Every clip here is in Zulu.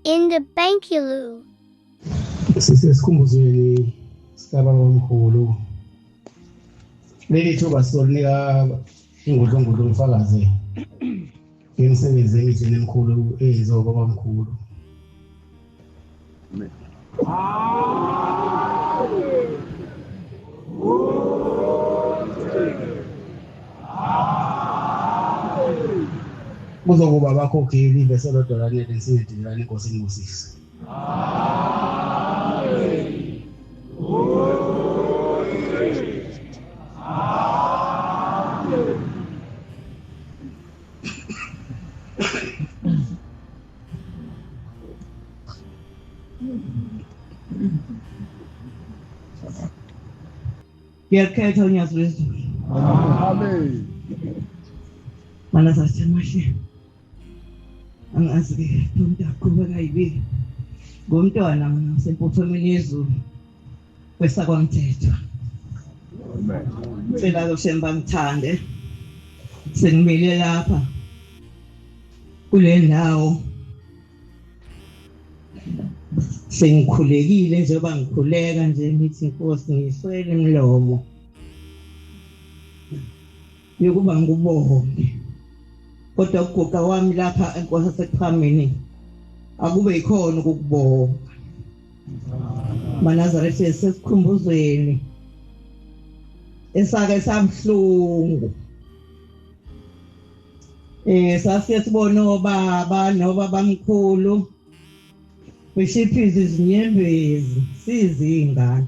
In the Bankulu. Sisesikhumbuzweni sikaba omkhulu. Leli thuba sizonika ingodlongodlo ngifakaze. Ngemisebenzi emithini emikhulu eyenziwa baba mkhulu. Kuzokuba bakhokheli beselodolane lensingedelane inkosi ingusisi. Ngiyakhetha uNyazi wezulu. Amen. Mana sasemashe. Angazi ke aqhubeka yibi. Ngomntwana ngasempothomeni yezulu. Bese kwamthetho. Amen. Cela loshemba mthande. Sengimile lapha. Kule ndawo. Sengikhulekile njengoba ngikhuleka nje ngithi Nkosi ngiswele imlomo. Yokuba ngubonge. Kodwa ugoga wami lapha enkosi yaseKhameni akube ikhona ukubonga. Manazarethe sesikhumbuzweni. Esake samhlungu. Sasiye sibona obaba nobabamkhulu beshiphiza izinyembezi sizingane.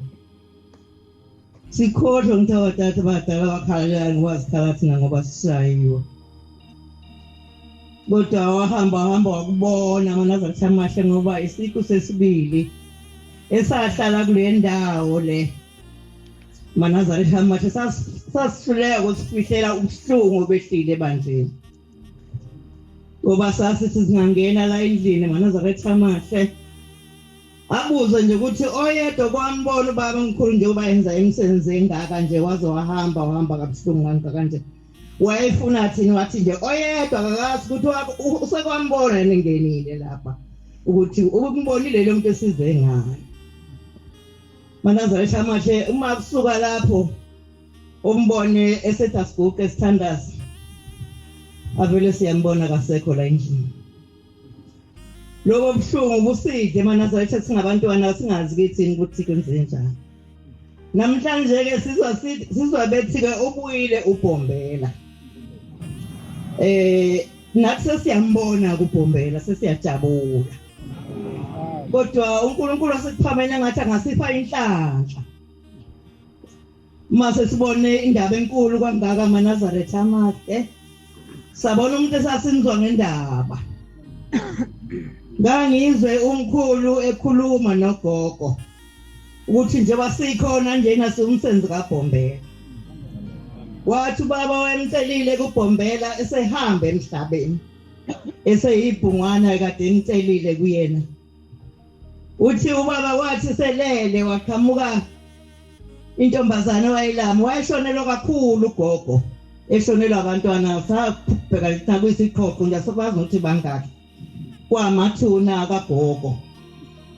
Sikhohlwe ngithi otata badala bakhalala ngwazikhala thina ngoba sishayiwe. Kodwa wahamba wakubona Manazarethe amahle ngoba isiqu sesibili esahlala kule ndawo le. Manazarethe amahle sasihluleka ukusifihlela ubuhlungu behlile ebandleni. Ngoba sasithi singangena la endlini Manazarethe amahle. Abuze nje ukuthi oyedwa kwambona ubaba mkhulu nje uba yenza imisebenzi engaka nje waze wahamba kabuhlungu kanje. Wayefuna thini wathi nje oyedwa akakazi ukuthi usekwambona nengenile lapha ukuthi ukumbonile lo muntu esize ngayo. Manazarethe amahle uma kusuka lapho umbone esethi asiguqe esithandaza. Avele siyambona kasekho la endlini. Lokho buhlungu buside Manazarethe singabantwana singazi kithini ukuthi kwenze njani. Namhlanje ke sizwa bethi ke ubuyile uBhombela. Nathi sesiyambona kuBhombela sesiyajabula. Kodwa uNkulunkulu waseKhameni ngathi angasipha inhlanhla. Mase sibone indaba enkulu kangaka Manazarethe amahle. Sabona umuntu esasinzwa ngendaba. Ngangizwe umkhulu ekhuluma nogogo ukuthi nje basikhona njena siumsenzi kaBhombela. Wathi baba wemcelile kuBhombela esehamba emhlabeni. Eseyibhungwana kade emcelile kuyena. Uthi ubaba wathi selele waqhamuka intombazana wayilama wayeshonelwa kakhulu ugogo. Eshonelwa abantwana sabheka lithina kuyisiqoqo nje asokwazi ukuthi bangaki. Kwamathuna kagogo.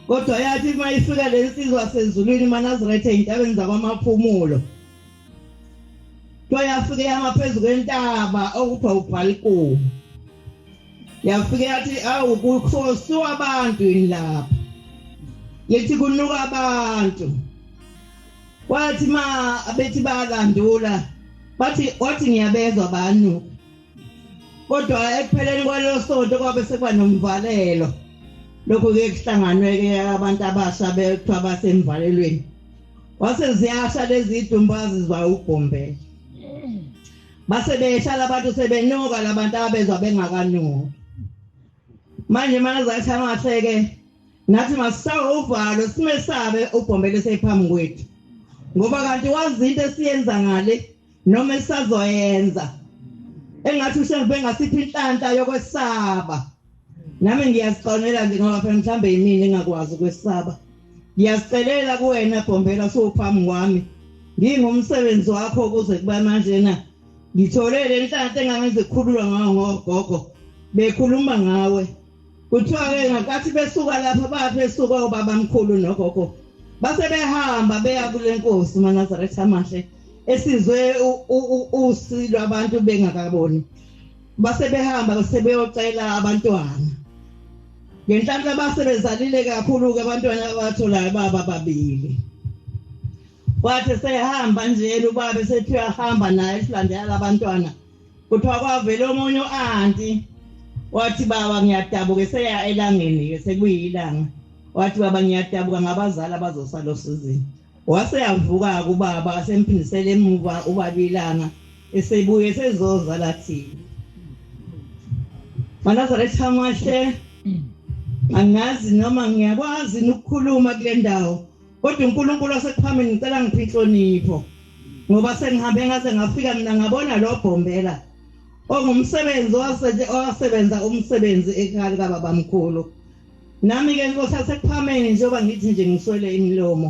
Kodwa yathi mayifika lensizwa sezulwini Manazarethe intabeni zakwamaphumulo. Yafike yamaphezulu kwentaba okupha uBhalikumu. Yafike yathi awu kukhoswa abantu lapha. Yethi kunuka abantu. Wathi abethi balandula. Wathi ngiyabezwa banuka. Kodwa ekupheleni kwalo sonto kwabe sekuba nomvalelo. Lokho ke kuhlanganwe ke abantu abasha bethu abasemvalelweni. Wase ziyasha lezi idumbazi zwa uBhombela. Base behlala abantu sebenuka labantu abezwa bengakanuki. Manje Manazarethe amahle ke nathi masisawa uvalo simesabe uBhombela esephambi kwethu. Ngoba kanti wazi into esiyenza ngale noma esazoyenza. Engathi ushembe ngasiphi inhlanhla yokwesaba. Nami ngiyasiqonela nje ngoba phela mhlambe yimini engakwazi ukwesaba. Ngiyazicelela kuwena Bhombela sophambi kwami. Ngingumsebenzi wakho kuze kuba manje na ngitholele inhlanhla engangenze ukukhululwa ngawo ngogogo. Bekhuluma ngawe. kuthiwa ke ngakathi besuka lapha besuka ubabamkhulu nogogo base behamba beya kule nkosi uManazaretha amahle esizwe usilo abantu bengakaboni base behamba sebeyocela abantwana ngenhlanhla base bezalile kakhulu ke abantwana abatholayo baba babili wathi sehamba nje ubaba sethiwa hamba naye silandela abantwana kuthiwa kwavele omunye uanti wathi baba ngiyadabuka seya elangeni ke sekuyilanga wathi baba ngiyadabuka ngabazali abazosala osizini wase yavuka kubaba asemphindisela emuva ubabilanga esebuye sezozala thina Manazaretha amahle angazi noma ngiyakwazi ukukhuluma kule ndawo kodwa uNkulunkulu waseKhameni ngicela ngiphe inhlonipho ngoba sengihambe ngaze ngafika mina ngabona lo Bhombela ongumsebenzi owasebenza umsebenzi ekhaya kababamkhulu nami ke ngosaseKhameni njengoba ngithi nje ngiswele imilomo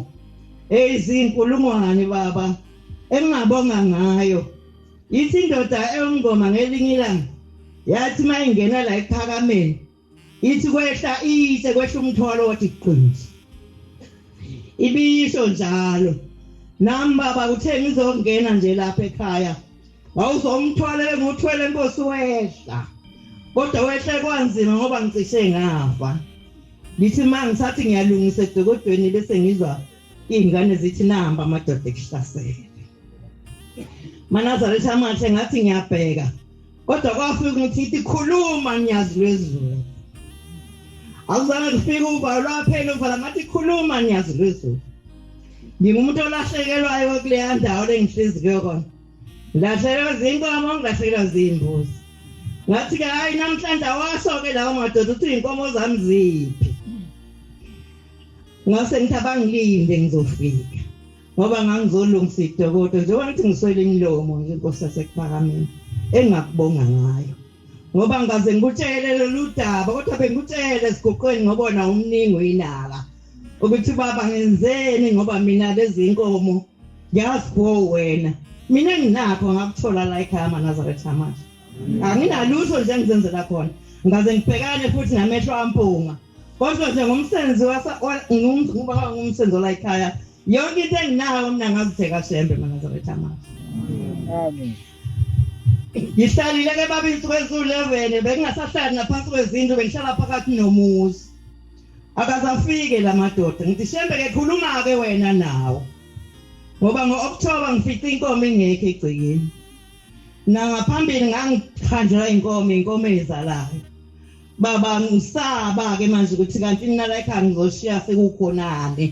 izinkulungwane baba engingabonga ngayo ithi indoda engoma ngelinye ilanga yathi mayingena la eKhameni ithi kwehla ise kwehla umthwalo wathi qinzi ibisho njalo nami baba kuthe ngizongena nje lapha ekhaya wawuzomthwala ngothwele inkosi wehla kodwa wehle kwanzima ngoba ngicishe ngafa lithi mangisathi ngiyalungisa edokodweni bese ngizwa ingane zithi namba amadoda ekuhlasele Manazaretha amahle ngathi ngiyabheka kodwa kwafika ngithi khuluma nyazi lwezulu awuzange kufika uba lwaphela uvala ngathi khuluma nyazi lwezulu ngingumuntu olahlekelwayo kuleya ndawo lengihlezi kuyo khona ngilahlekelwa zinkomo ngilahlekelwa zimbuzi ngathi ke hayi namhlanje awasoke lawo madoda uthi inkomo zami ziphi ngase ngithi abangilinde ngizofika ngoba ngangizolungisa idokodo njengoba ngithi ngiswele imilomo nje inkosi yaseKhameni engakubonga ngayo ngoba ngaze ngikutshele lolu daba kodwa bengikutshele siguqweni ngobona umningo inaka ukuthi baba ngenzeni ngoba mina lezi inkomo ngiyazipho wena mina nginakho ngakuthola la ekhaya Manazaretha amahle anginalutho nje ngizenzela khona ngaze ngibhekane futhi namehlo ampunga kodwa nje ngomsebenzi ngoba ngumsebenzi la ekhaya yonke into enginayo mina ngazitheka shembe Manazaretha amahle Amen. Ngihlalile ke baba insuku ezu11 bengingasahlali ngaphansi kwezinto bengihlala phakathi nomuzi akazafike la madoda ngithi shembe ke khuluma ke wena nawo ngoba ngo-October ngifica inkomo engekho egcekeni nangaphambili ngangikhanjela inkomo ezalayo baba ngisaba ke manje ukuthi kanti mina la ekhaya ngizoshiya sekukhonane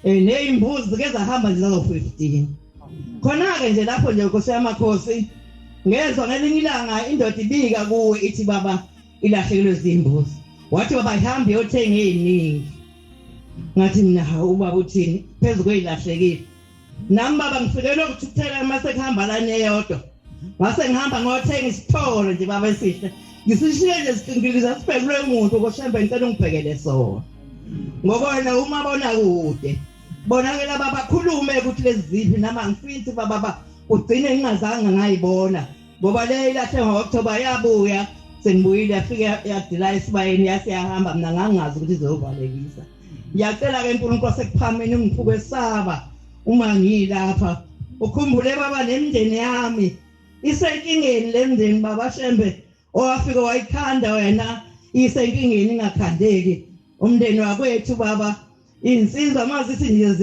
nezimbuzi ke zahamba nje zazo 15 khona ke nje lapho nje Nkosi yamakhosi ngezwe ngelinye ilanga indoda ibika kuwe ithi baba ilahlekelwe izimbuzi wathi baba ihambe yothenga eziningi ngathi mina hawu baba uthini phezulu kwezilahlekile nami baba ngifikelwe ukuthela mase kuhamba la neyodwa wase ngihamba ngothenga isitholo nje baba esihle ngisishiye nje siqingiliza sibhekelwe umuntu koshembe ngicela ungibhekele sona ngokona uma bona kude bonakela baba khulume ukuthi lezi ziphi nama ngifithi baba ugcine ngingazange ngayibona ngoba le ilahle ngo-October yabuya sengibuyile yafika yadila esibayeni yasiyahamba mina ngangazi ukuthi izovalekisa ngiyacela ke uNkulunkulu waseKhameni ungiphuke esaba uma ngilapha ukhumbule baba nemndeni yami isenkingeni lemndeni baba Shembe owafika wayikhanda wena isenkingeni ingakhandeki umndeni wakwethu baba insizwa mazithi nje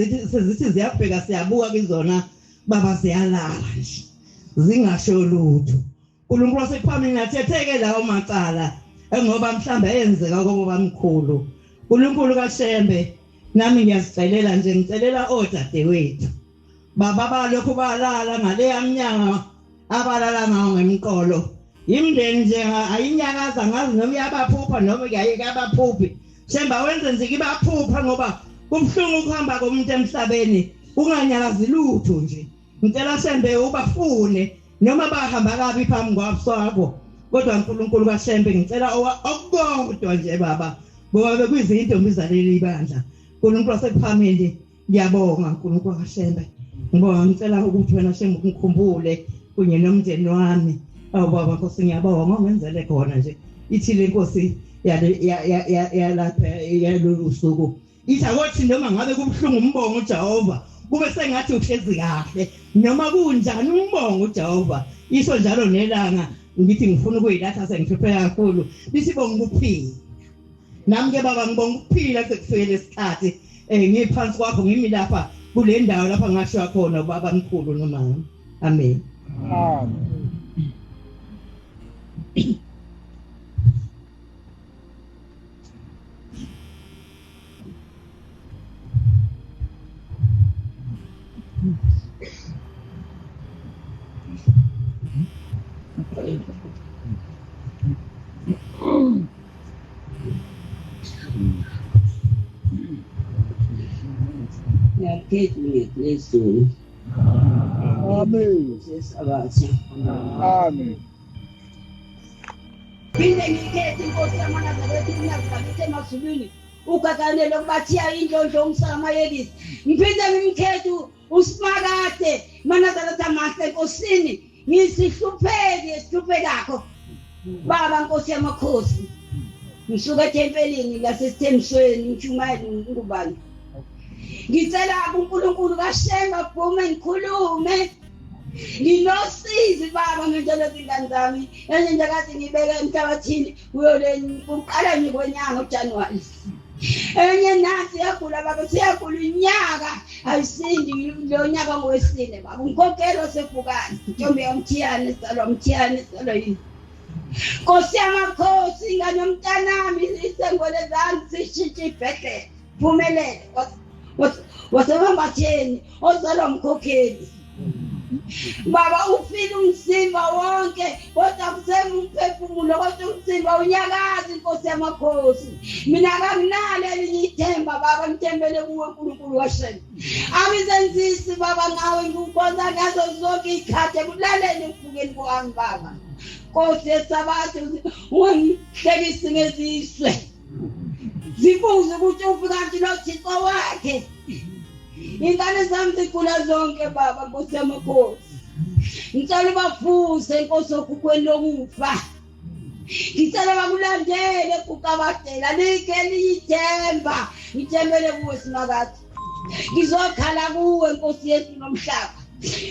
zithi ziyabheka siyabuka kuzona baba ziyalala nje zingasho lutho uNkulunkulu waseKhameni ngathetheke lawo macala ngoba mhlamba yenzeka kobo bamkhulu uNkulunkulu kaShembe nami ngiyazicelela nje ngicelela odadewethu baba balokho balala ngale yamnyanga abalala ngawo ngemqolo imndeni nje ayinyakaza ngazi noma yabaphupha noma yabaphuphi Shemba wenze nje kibaphupha ngoba kumhlungu ukuhamba komuntu emhlabeni unganyakazi lutho nje ngicela Shembe ubafune noma bahamba kabi phambi kwabuswakho kodwa uNkulunkulu kaShembe ngicela okukodwa nje baba ngoba bekuyizintombi zaleli ibandla uNkulunkulu waseKhameni ngiyabonga uNkulunkulu kaShembe ngoba ngicela ukuthi wena Shembe ungikhumbule kunye nomndeni wami awu baba Nkosi ngiyabonga ngenzele khona nje ithi le Nkosi ya lapha yalolu suku isakothi noma ngabe kubhlungu umbongo uJehova kube sengathi uhlezi kahle noma kunjani umbongo uJehova iso njalo nelanga ngithi ngifuna ukuyilatha sengiphephe kakhulu bisibonga ukuphila nami ke baba ngibonga ukuphila sekufike lesikhathi ngiphansi kwakho ngimi lapha kule ndawo lapha ngashiya khona baba mkhulu nomama amen Amen. Yakhethu lesizulu. Amen. Sesabatsha. Amen. Phinde ngikhethe inkosi yamaNazaretha kunazalise emazulwini ugaganele ukubathiya indlondlo umsakamayelisi. Ngiphinde ngimkhethe uSimakade maNazaretha mahle enkosini ngisihlupheki esihluphekakho. Baba Nkosi yamakhosi. Ngisuka ethempelini lasesithembiso ngishumayela ngubani. Ngicela uNkulunkulu kaShenga kuphume ngikhulume. Nginosizi baba ngentela izingane zami. Enye kade ngibeke emhlabathini uyoleni uqala ngikwenyanga uJanuary. Enye nathi yagula baba siyagula unyaka ayisindi lo nyaka ngowesine baba unkokelo sefukani. Ntombi yomthiyane salo mthiyane salo yini. Nkosi yamakhosi ingane yomntanami isengwele zami sishintshe ibhedlela. Phumelele. Wasebambatheni ozalwa umkhokheli. Baba ufila umzimba wonke kodwa kusema umphefumulo kodwa umzimba unyakaza inkosi yamakhosi. Mina kanginalo elinithemba baba ngithembele kuwe uNkulunkulu waShenga. Angizenzisi baba ngawe ngikukhonza ngazo zonke izikhathi kulalele ukufukeni kwami baba. Nkosi yesabatha ungihlekisi ngeziswe. Zibuze ukuthi ufika kanti noThixo wakhe. Ingane zami zigula zonke baba Nkosi yamakhosi. Ngicela bafuse inkosi okukweni lokufa. Ngicela bakulandele kukabadela like liyithemba. Ngithembele kuwe Simakade. Ngizokhala kuwe Nkosi yethu nomhlaba.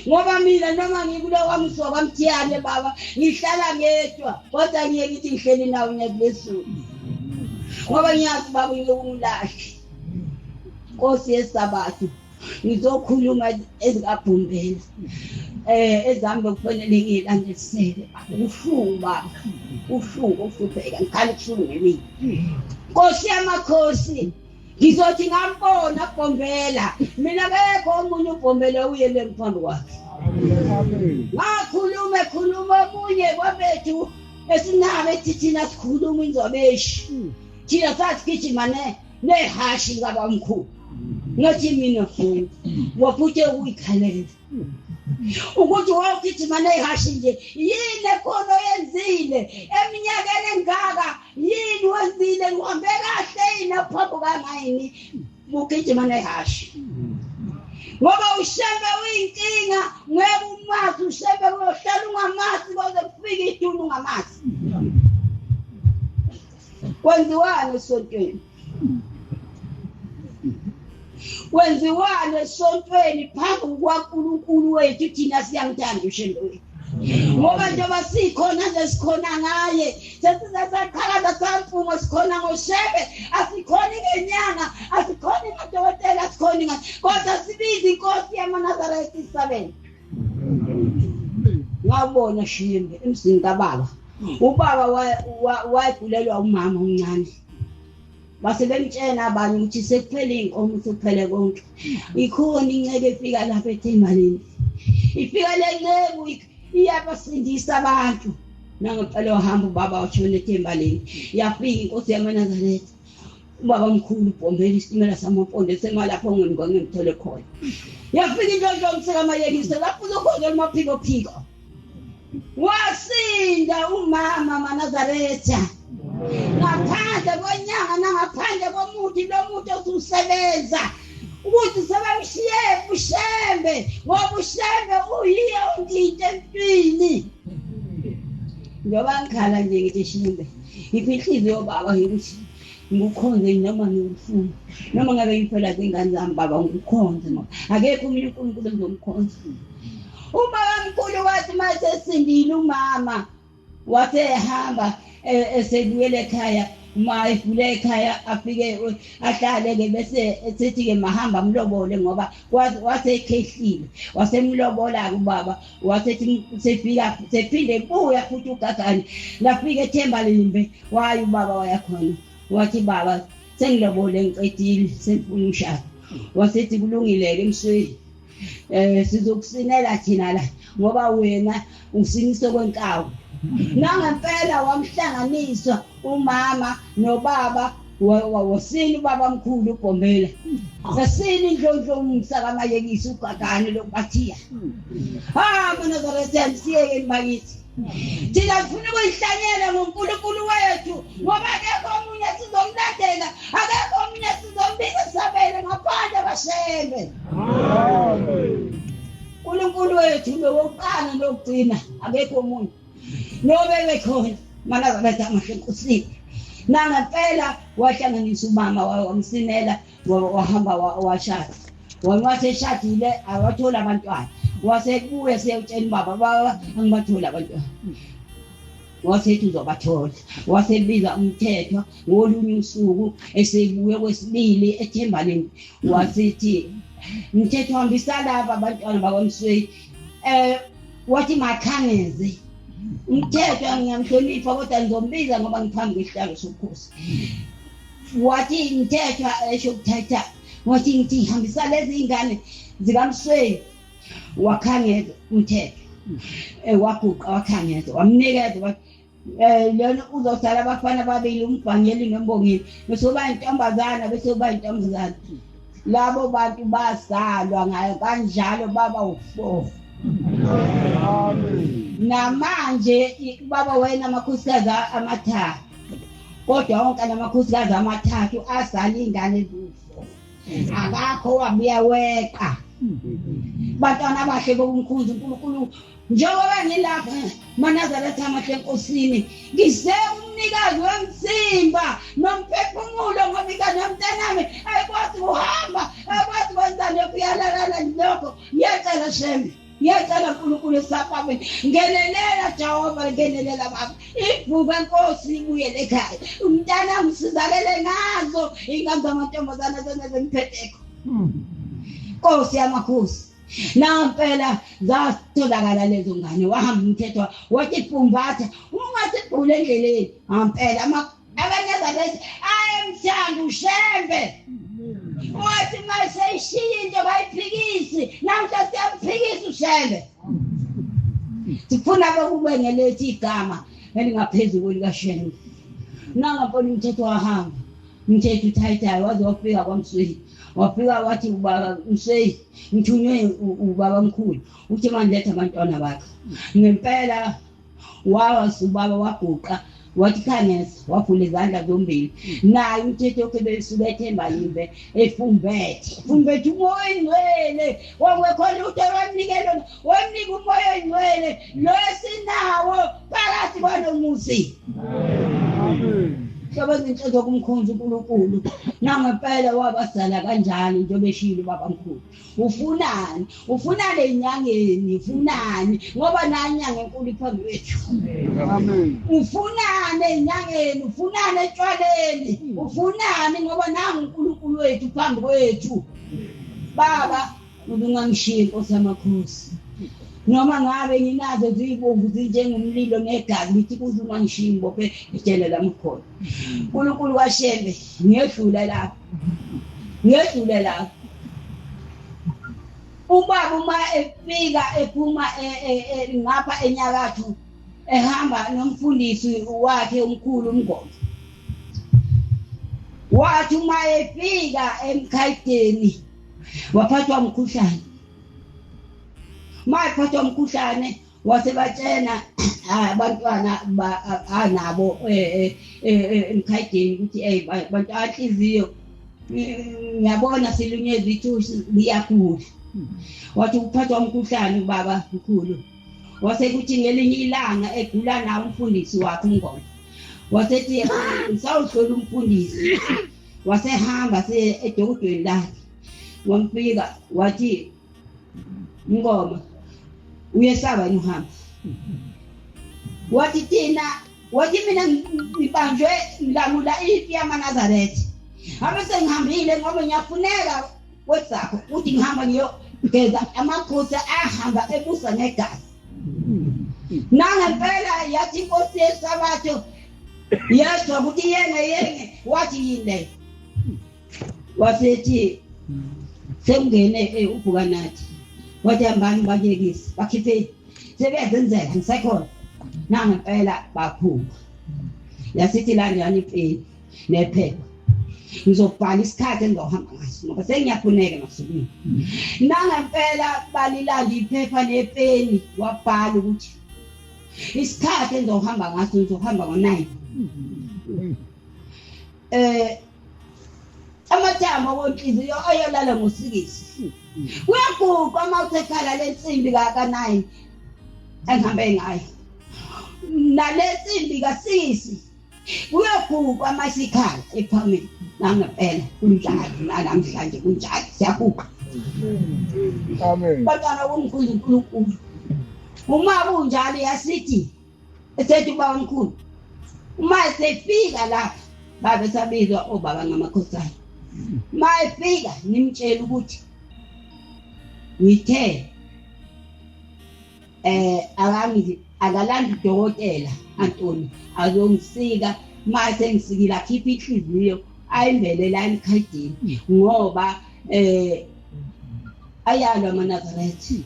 Ngoba mina noma ngikulo kwami soba mthiyane baba ngihlala ngedwa kodwa ngiyekithi ngihleli nawe nyakulesulu. Ngoba ngiyazi baba ngiyokungilahla. Nkosi yesabatha ngizokhuluma ezingabhumbela ezambe kufanele ngilandelisele uhlungu baba uhlungu ufupheka ngikhali kuhlungu ngemini. Nkosi yamakhosi ngizothi ngambona Bhombela mina kekho omunye uBhombela uyele ngiphambi kwakhe. Amen. Ngakhuluma omunye kwabethu esinabe thina sikhuluma inzobeshi. Thina sathi gijima nehashi ngaba mkhulu. Ngathi mina futhi waphuthe ukuyikhalela. Ukuthi wawugijima nehashi nje yini khona yenzile eminyakeni engaka yini wenzile ngihambe kahle inaphambu kangayini ugijima nehashi. Ngoba uShembe uyinkinga ngeke umazi uShembe uyohlala ungamazi koze kufike iduna ungamazi. Kwenziwane esontweni? Kwenziwane esontweni phambi kwaNkulunkulu wethu thina siyamthanda uShembe wethu. Ngoba njengoba sikhona nje sikhona ngaye sesizaqhakaza samfungo sikhona ngoShembe asikhoni ngenyanga asikhoni ngodokotela asikhoni kodwa sibiza inkosi yamaNazaretha isabela. Ngabona Shembe emzini kababa ubaba wayigulelwa umama omncane. Base bemtshena abanye ukuthi sekuphele inkomo sekuphele konke. Ikhona inceke efika lapha eThemalini. Ifika le nceke iyabasindisa abantu. Nangempela wahamba ubaba washona eThemalini. Yafika inkosi yamaNazaretha. Ubaba mkhulu uBhombela isitimela samampondo semalapho ngimthole khona. Yafika indlondlo umsakamayelisi lapho uzokhona maphiko phiko. Wasinda umama maNazaretha. Ngaphandle konyanga nangaphandle komuthi lo muntu osusebenza ukuthi sebamshiye uShembe ngoba uShembe uyiyo into empini. Ngoba ngikhala nje ngithi Shembe Ngiphihlizwe baba ukuthi ngikukhonze noma ngifuna noma ngabe ngifela zingane zami baba ngikukhonze ngoba akekho umuntu uNkulunkulu engizomkhonza. Ubaba mkhulu wathi mase sindile umama wathi ehamba esebuyele ekhaya uma efule ekhaya afike ahlale ke bese ethi ke mahamba mlobole ngoba wasekhehlile wasemlobola kubaba wasethi sefika sephinde buya futhi ugagani lafika eThemba Limbe wayi ubaba wayakhona wathi baba sengilobole ngiqedile sengifuna umshado wasethi kulungile ke Msweni sizokusinela thina la ngoba wena usiniso kwenkawu nangempela wamhlanganiswa umama nobaba wasini ubaba mkhulu uBhombela sasini indlondlo umsaka mayekisa ugagani lokbathiya mina zarethe siyeke makithi thina sifuna ukuyihlanyela ngoNkulunkulu wethu ngoba akekho omunye sizomlandela akekho omunye sizombika sabele ngaphandle bashembe amen. uNkulunkulu wethu lowokuqala lokugcina akekho omunye nobe bekhona mana zarethe amahle enkosini nangempela wahlanganisa umama wamsinela wahamba washada wanwathi eshadile awathola abantwana wasebuya siyawutshela baba angibathola abantwana wasethi uzobathola wasebiza umthetho ngolunye usuku esebuye kwesibili eThemba Limbe wasethi umthetho hambisa laba abantwana bakwaMsweni wathi makhangeze umthetho ngiyamhlonipha kodwa ngizombiza ngoba ngiphambi kwesihlalo sobukhosi wathi umthetho esho ukuthatha wathi ngithi hambisa lezi ingane zikaMsweni wakhangeza umthetho waguqa wakhangeza wamnikeza lona uzosala abafana ababili umbhangeli noMbongeni bese uba intombazana bese uba intombazana labo bantu bazalwa ngayo kanjalo baba u4 amen. Namanje baba wena amakhosikazi amathathu kodwa wonke amakhosikazi amathathu azala ingane eziwu4 akakho wabuya weqa bantwana abahle bokukhonza uNkulunkulu njengoba ngilapha maNazaretha amahle enkosini ngise umnikazi wemsimba nomphefumulo ngoba ingane yomntanami ayikwazi ukuhamba ayikwazi ukwenza lokuyalala lokho ngiyacela shembe ngiyacela uNkulunkulu esaphameni ngenelela Jehova ngenelela baba ivuka enkosi ibuyele ekhaya umntanami sizakele ngazo ingane zamantombazana zenezemphetheko Nkosi yamakhosi nampela zatholakala lezo ngane wahamba umthetho wathi Pumbatha ungasibhule endleleni ampela abanezabethi ayemthanda ushembe wathi maseyishiya into bayiphikisi namhla siyamphikisa ushembe sifuna ukubengelethi igama elingaphezulu kwelikaShembe nangapona umthetho wahamba umthetho uthayithayo waze wafika kwaMsweni wafika wathi ubaba Msweni ngithunywe ubaba mkhulu uthi mandiletha abantwana bakhe ngempela ubaba waguqa wathi khangeza wavula izandla zombili naye umthetho wakhe besuka eThemba Limbe efumbethe umoya oyingcwele wangekhona uthe wamnikela wamnika umoya oyingcwele lo esinawo phakathi kwanomusi amen. Sabazi inhloso kumkhonza uNkulunkulu nangempela wabazala kanjani njengoba eshilo baba mkhulu ufunani enyangeni ufunani ngoba nanyanga enkulu iphambi kwethu amen ufunani enyangeni ufunani etshwaleni ufunani ngoba nangu uNkulunkulu wethu phambi kwethu baba ubungangishiya Nkosi yamakhosi noma ngabe nginazo zibomvu zinjengomlilo negazi lithi kuze ungangishiyi ngibophe itshele lamkhona uNkulunkulu kaShembe ngiyedlula lapha ubaba uma efika ephuma ngapha enyakatho ehamba nomfundisi wakhe omkhulu uMngoma wathi uma efika eMkhayideni waphathwa umkhuhlane maphathwa umkhuhlane wasebatshena abantwana anabo eMkhayideni ukuthi bantu anhliziyo ngiyabona silunyeza ithusi liyakhula wathi uphathwa umkhuhlane ubaba mkhulu wasekuthi ngelinye ilanga egula nawo umfundisi wakhe uMngoma wasethi ngisawuhlola umfundisi wasehamba edokotweni lakhe wamfika wathi Ngoma uyesaba yini uhamba wathi mina ngibanjwe ngilamula ipi yamaNazaretha abese ngihambile ngoba ngiyafuneka wezakho uthi ngihamba ngiyogeza amakhosi ahamba ebusa negazi nangempela yathi inkosi yesabatho yezwa ukuthi yenge wathi yini wasethi sengene ubhukanathi wathi hambani bakekisi bakhiphe sebezenzela ngisekhona nangempela baphuma yasithi landani ipeni nephepha ngizobhala isikhathi engizohamba ngaso ngoba sengiyafuneka masukwini nangempela balilanda iphepha nepeni wabhala ukuthi isikhathi engizohamba ngaso ngizohamba ngo9 amathambo wonhliziyo ayolala ngosikisi uyaguqa mawuthekhala lensimbi ka9 engihambe ngayo nalesimbi kasisi uyaguqa masikhala ephambili nangempela kunjalo namhlanje kunjalo siyaguqa Amen. bantwana bomkhulu uma kunjalo yasithi esethi uba omkhulu uma sefika lapha babe sabizwa obaba ngamakhosana uma efika nimtshela ukuthi ngithe akalandi dokotela Antoni azongisika mase ngisikile akhipha inhliziyo ayimbelela emkhadini ngoba ayalwa amaNazaretha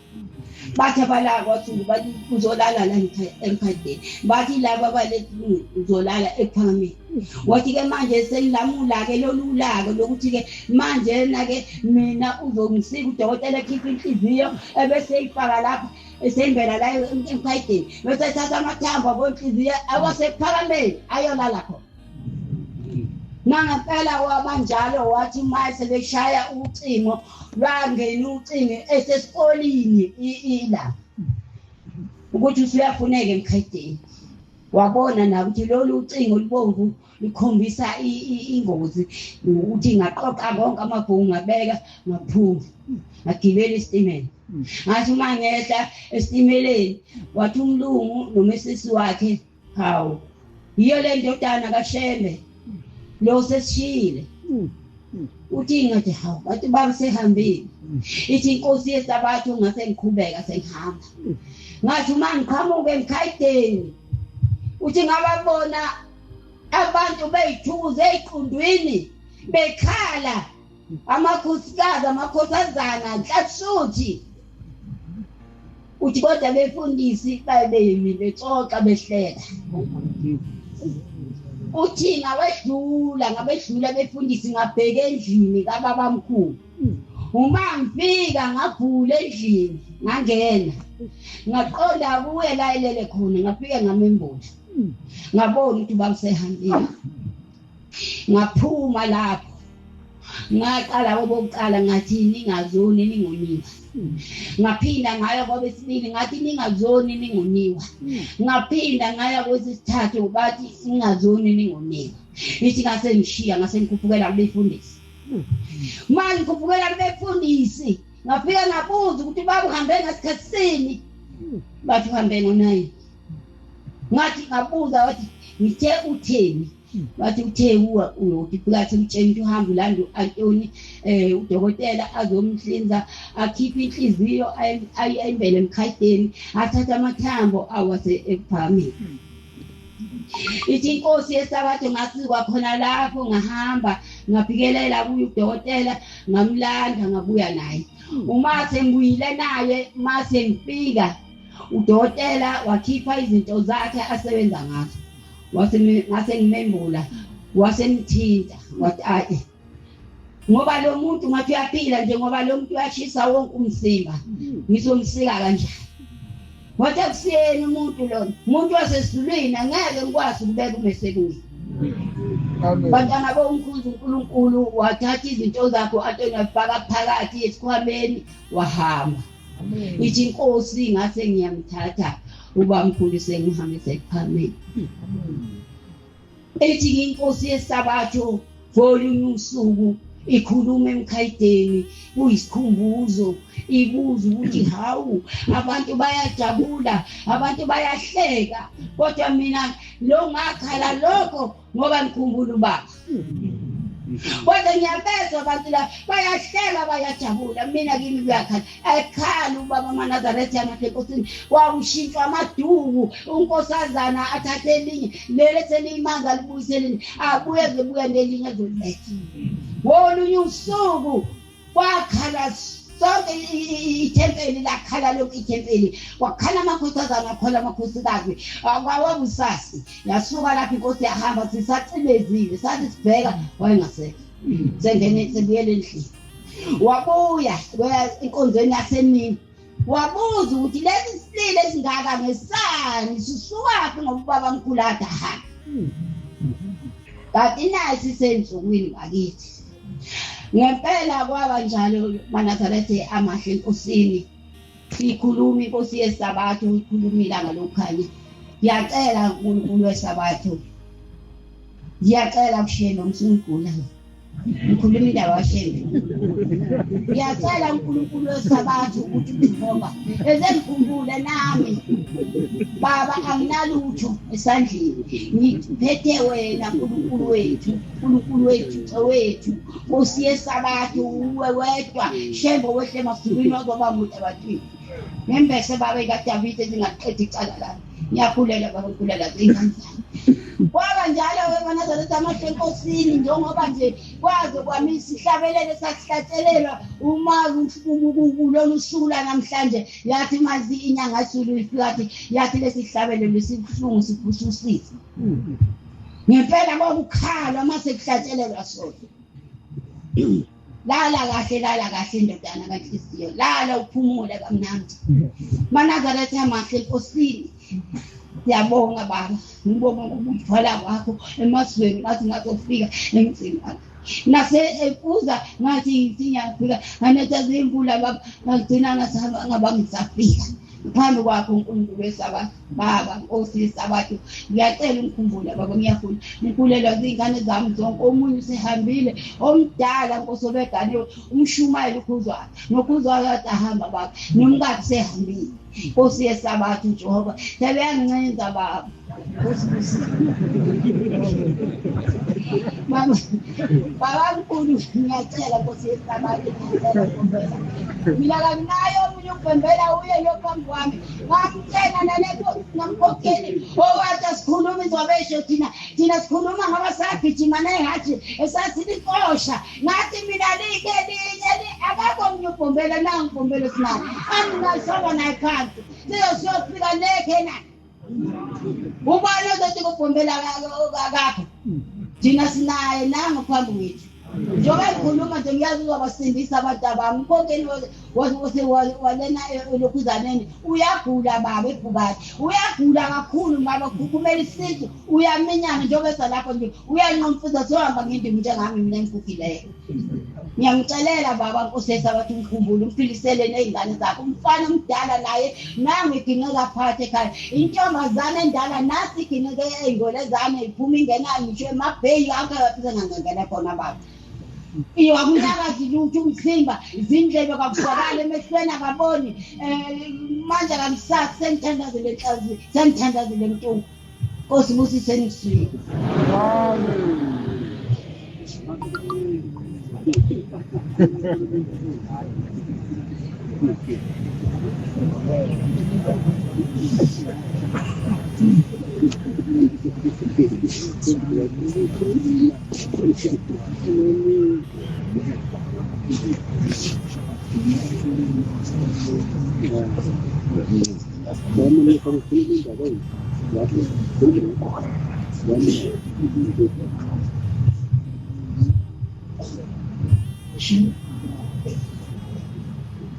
bathi abala kwathi bathi uzolala la emkhadini bathi laba balethi uzolala ephameni wathi ke manje sengilamula ke lolulaka lokuthi ke manje na ke mina uzongisika udokotela ekhipha inhliziyo ebese eyifaka lapha esembela la emkhadini bese ethatha amathambo bonhliziyo awasephakameni ayolala khona nangempela wabanjalo wathi mase beshaya ucingo lwangena ucingo esesikolini ila ukuthi usiyafuneka emkhadini wabona na ukuthi lolu ucingo libomvu likhombisa ingozi ukuthi ngaqoqa konke amabhungu ngabeka ngaphuma ngagibela isitimela ngathi uma ngehla esitimeleni wathi umlungu nomesisi wakhe hawu yiyo le ndodana kaShembe lo sesishile uthi ngathi hawu bathi baba sehambile ithi inkosi yesabatho ngase ngiqhubeka sengihamba ngathi uma ngiqhamuke emkhayideni uthi ngababona abantu beyithuze eziqundwini bekhala amakhosikazi amakhosazana nhlatsuthi uthi kodwa befundisi bayebemi bexoxa behleka uthi ngabedlula befundisi ngabheka endlini kababamkhulu uma ngifika ngavula endlini ngangena ngaqonda kuye la elele khona ngafika ngamembula ngabona ukuthi babusehambile ngaphuma lapho ngaqala obokuqala ngathi ningazoni ningoniwa ngaphinda ngayo kwabesibili ngathi ningazoni ningoniwa ngaphinda ngayo kwesithathu bathi ningazoni ningoniwa ithi ngase ngishiya ngase ngikhuphukela kubefundisi manje ngikhuphukela kubefundisi ngafika ngabuza ukuthi baba uhambe ngasikhathi sini bathi uhambe ngo9 ngathi ngabuza wathi ngithe utheni bathi uthe uyothi phakathi umtsheni ukuthi uhambe ulanda uAntoni udokotela azomhlinza akhipha inhliziyo ayimbele emkhadeni athatha amathambo awase ephameni ithi inkosi yesabatho ngasikwa khona lapho ngahamba ngapikelela kuye udokotela ngamlanda ngabuya naye uma sengiyile naye mase ngifika udokotela wakhipha izinto zakhe asebenza ngazo ngase ngimembula wasemthinta wathi ngoba lo muntu ngathi uyaphila nje ngoba lo muntu uyashisa wonke umzimba ngizomsika kanjani wathi akusiyeni umuntu wasesizulwini angeke ngikwazi ukubeka umesekuni bantwana bomkhulu uNkulunkulu wathatha izinto zakho Antoni wafaka phakathi esikhwameni wahamba ithi inkosi ngase ngiyamthatha ubamkhulu sengihambise ephameni ethi inkosi yesabatho ngolunye usuku ikhuluma emkhayideni kuyisikhumbuzo ibuza ukuthi hawu abantu bayajabula abantu bayahleka kodwa mina lo ngakhala lokho ngoba ngikhumbula ubaba kodwa ngiyabezwa abantu la bayahleka bayajabula mina kimi kuyakhala ekhala ubaba uManazaretha yamahle enkosini wawushintshwa amaduku unkosazana athathe elinye lele seliyimanga libuyiseleni abuye zebuye nelinye ezoletha ngolunye usuku wakhala sonke ithempeli lakhala lonke ithempeli wakhala amakhosazana akhola amakhosikazi awabusasi yasuka lapho inkosi yahamba sisacilezile sathi sibheka wayengasekho sengene sebuyele endlini wabuya inkonzweni yasemini wabuza ukuthi lesi silile esingaka ngesani sisukaphi ngoba ubaba mkhulu adahamba kanti nasi sensukwini bakithi ngempela kwaba njalo Manazaretha amahle enkosini ikhuluma inkosi yesabatho ikhuluma ilanga lokukhanya ngiyacela uNkulunkulu wesabatho ngiyacela kushiyene uNkulunkulu ngikhuluma indaba washembe ngiyacela uNkulunkulu wesabatho ukuthi Jehova ezengikhumbule nami baba anginalutho esandleni ngiphethe wena uNkulunkulu wethu Nkosi yesabatho uwe wedwa shembo wehle masibini wazoba mude abathini ngembese babe kaDavide zingaqedi icala lami ngiyakhulela baba ngikhulela zingane kwaba njalo weManazaretha amahle enkosini njengoba nje kwaze kwami sihlabelele sasihlatshelelwa umazi kulolu usuku namhlanje yathi mazi inyanga isulu ifikathi yathi lesihlabelelo sibuhlungu sibususisa ngempela kwakukhala mase kuhlatshelelwa sonke lala kahle indodana kaNhliziyo lala uphumule kamnandi Manazaretha amahle enkosini siyabonga baba ngibonga ukuthola kwakho emasweni ngathi ngazofika emzini wakho nase ebuza ngathi ngiyafika anetha zimvula baba ngagcina ngaba ngisafika phambi kwakho uNkulunkulu wesabatho baba Nkosi yesabatho ngiyacela umkhumbula baba ngiyafuna ngikhulela izingane zami zonke omunye usehambile omdala Nkosi obeganiwe umshumayeli ukhuzwayo nokhuzwayo ahamba baba nomkakhe sehambile Nkosi yesabatho Jehova sebeyangincenza baba baba mkhulu ngiyacela Nkosi yesabatho mina nginayo omunye ukubhembela uye lokho kwami ngamtshena naleko ngamkhokheli owathi sikhuluma izobesho thina sikhuluma ngabasagijima nengathi esasilikosha ngathi mina linye akakho omunye ubhombela nangibhombela sinani angingasoba naye phansi siyofika nekhena ubani ozothi kubhombela kakho thina sinaye nangu phambi kwethu njengoba ngikhuluma nje ngiyazi uzobasindisa abantu abami konke walena lokhuzaneni uyagula baba ebhukati uyagula kakhulu baba kumele isizo uyaminyana njengoba esalapho nje uyanqomfuza sohamba ngendimi njengami mina engikukileyo ngiyamcelela baba Nkosi yesabatho umkhumbule umfilisele nezingane zakho umfana omdala naye nangu iginqeka phathe ekhaya intombazana endala nasi iginqeke ey'ngolezane iphuma ingena ngisho emabheyi akho ayafisa ngangangena khona baba iyo akunakazi lutho umzimba izindlebe kakubonakala emehlweni akaboni manje akamsasi sengithandazile enhliziyo sengithandazile emntungu Nkosi busise niswini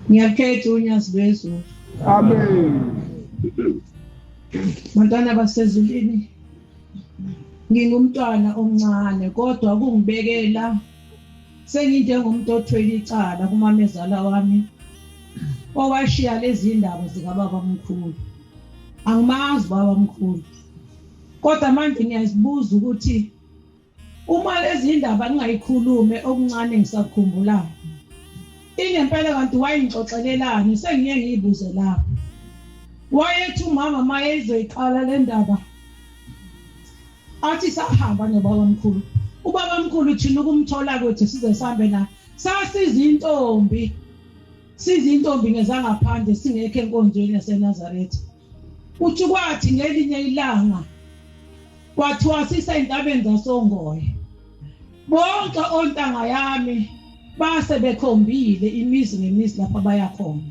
Ngiyakhetha uNyazi lwezulu. Amen. Bantwana basezulwini. Ngingumntwana omncane kodwa kungibekela senginjengomuntu othwele icala kumamezala wami owashiya lezi ndaba zikababa mkhulu. Angimazi baba mkhulu. Kodwa manje ngiyazibuza ukuthi uma lezi ndaba ningayikhulume okuncane ngisakhumbulayo. Ingempela kanti wayingixoxelelani sengiye ngiyibuze lapho. Wayethi umama mayezoyiqala le ndaba. Athi sahamba nobaba mkhulu. Ubaba mkhulu thina ukumthola kwethu size sihambe na. Sasizintombi. Sizintombi ngezangaphandle singekho enkonzweni yaseNazaretha. Uthi kwathi ngelinye ilanga kwathiwa siseyintabeni zaSongoye. Bonke ontanga yami base bekhombile imizi ngemizi lapha baya khona.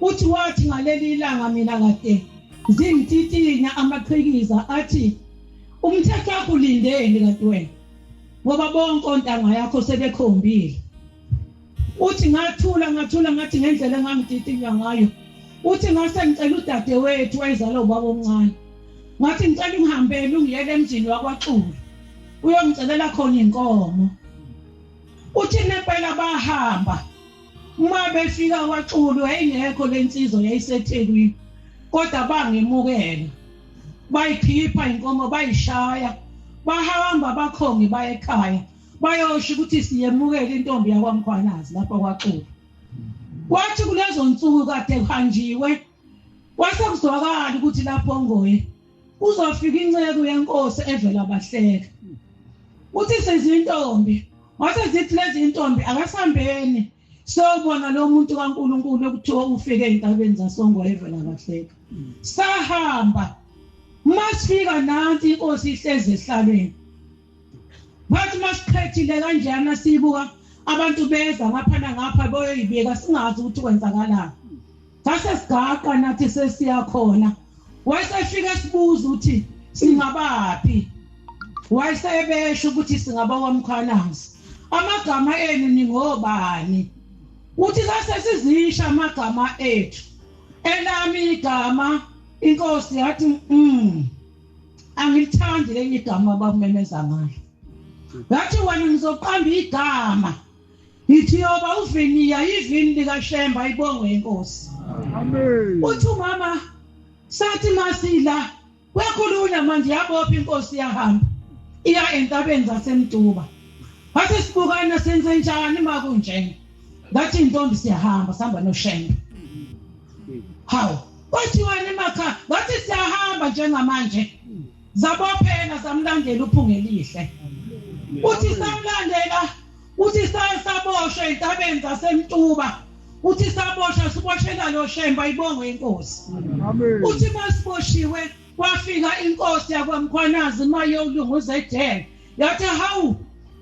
Uthi wathi ngaleli ilanga mina kade zingititinya amaqhikiza athi umthetho akulindeni kanti wena ngoba bonke ontanga yakho sebekhombile. Uthi ngathula ngathi ngendlela engangititinya ngayo. Uthi ngase ngicela udade wethu wayezala ubaba omncane. Ngathi ngicela ungihambele ungiyele emjini wakwaXulu. Uyongcelela khona inkomo. Uthi nempela bahamba. Uma befika kwaXulu ayingekho lensizwa yayiseThekwini. Kodwa bangemukela. Bayikhipha inkomo bayishaya. Bahamba bakhonge baye ekhaya. Bayosho ukuthi siyemukela intombi yakwaMkhwanazi lapha kwaXulu. Kwathi kulezo nsuku kade kuhanjiwe. Wase kuzwakala ukuthi lapho ngoye uzofika inceke yenkosi evela abahleka. Uthi sezintombi, wase zithi lezi intombi akasambeni. Sobona lo muntu kaNkuluNkulu ekuthiwa ufike entabeni zaSongoye evela abahleka. Sahamba. Masifika nansi inkosi ihlezi esihlalweni. Bathi masiqhethile kanjana sibuka abantu beza ngapha boyibika singazi ukuthi kwenzakalani. Sase sigaqa nathi sesiya khona. Wayesefika sibuza ukuthi singabaphi. Wayesebesho ukuthi singaba kwaMkhwanazi. Amagama enu ningobani? Uthi sase sizisha amagama ethu. Elami igama inkosi yathi angilithandi lenye igama abamemeza ngalo. Ngathi wena ngizoqamba igama. Ithi yoba uviniya ivini likaShemba ibongwe inkosi. Amen. Uthi mama sathi masila wekhulula manje yabopha inkosi yahamba. Iya entabeni zaseMtuba. Base sibukana senze njani makunje. Ngathi intombi siyahamba sihamba noShemba. Hawu wathi wena emakha ngathi siyahamba njengamanje. Zabophela samlandela uphungelihle. Uthi samlandela uthi saboshwe entabeni zaseMtuba. Uthi saboshwa siboshela lo Shemba ibongwe inkosi. Amen. Uthi masiboshiwe kwafika inkosi yakwaMkhwanazi mayolungu uZedele. Yathi hawu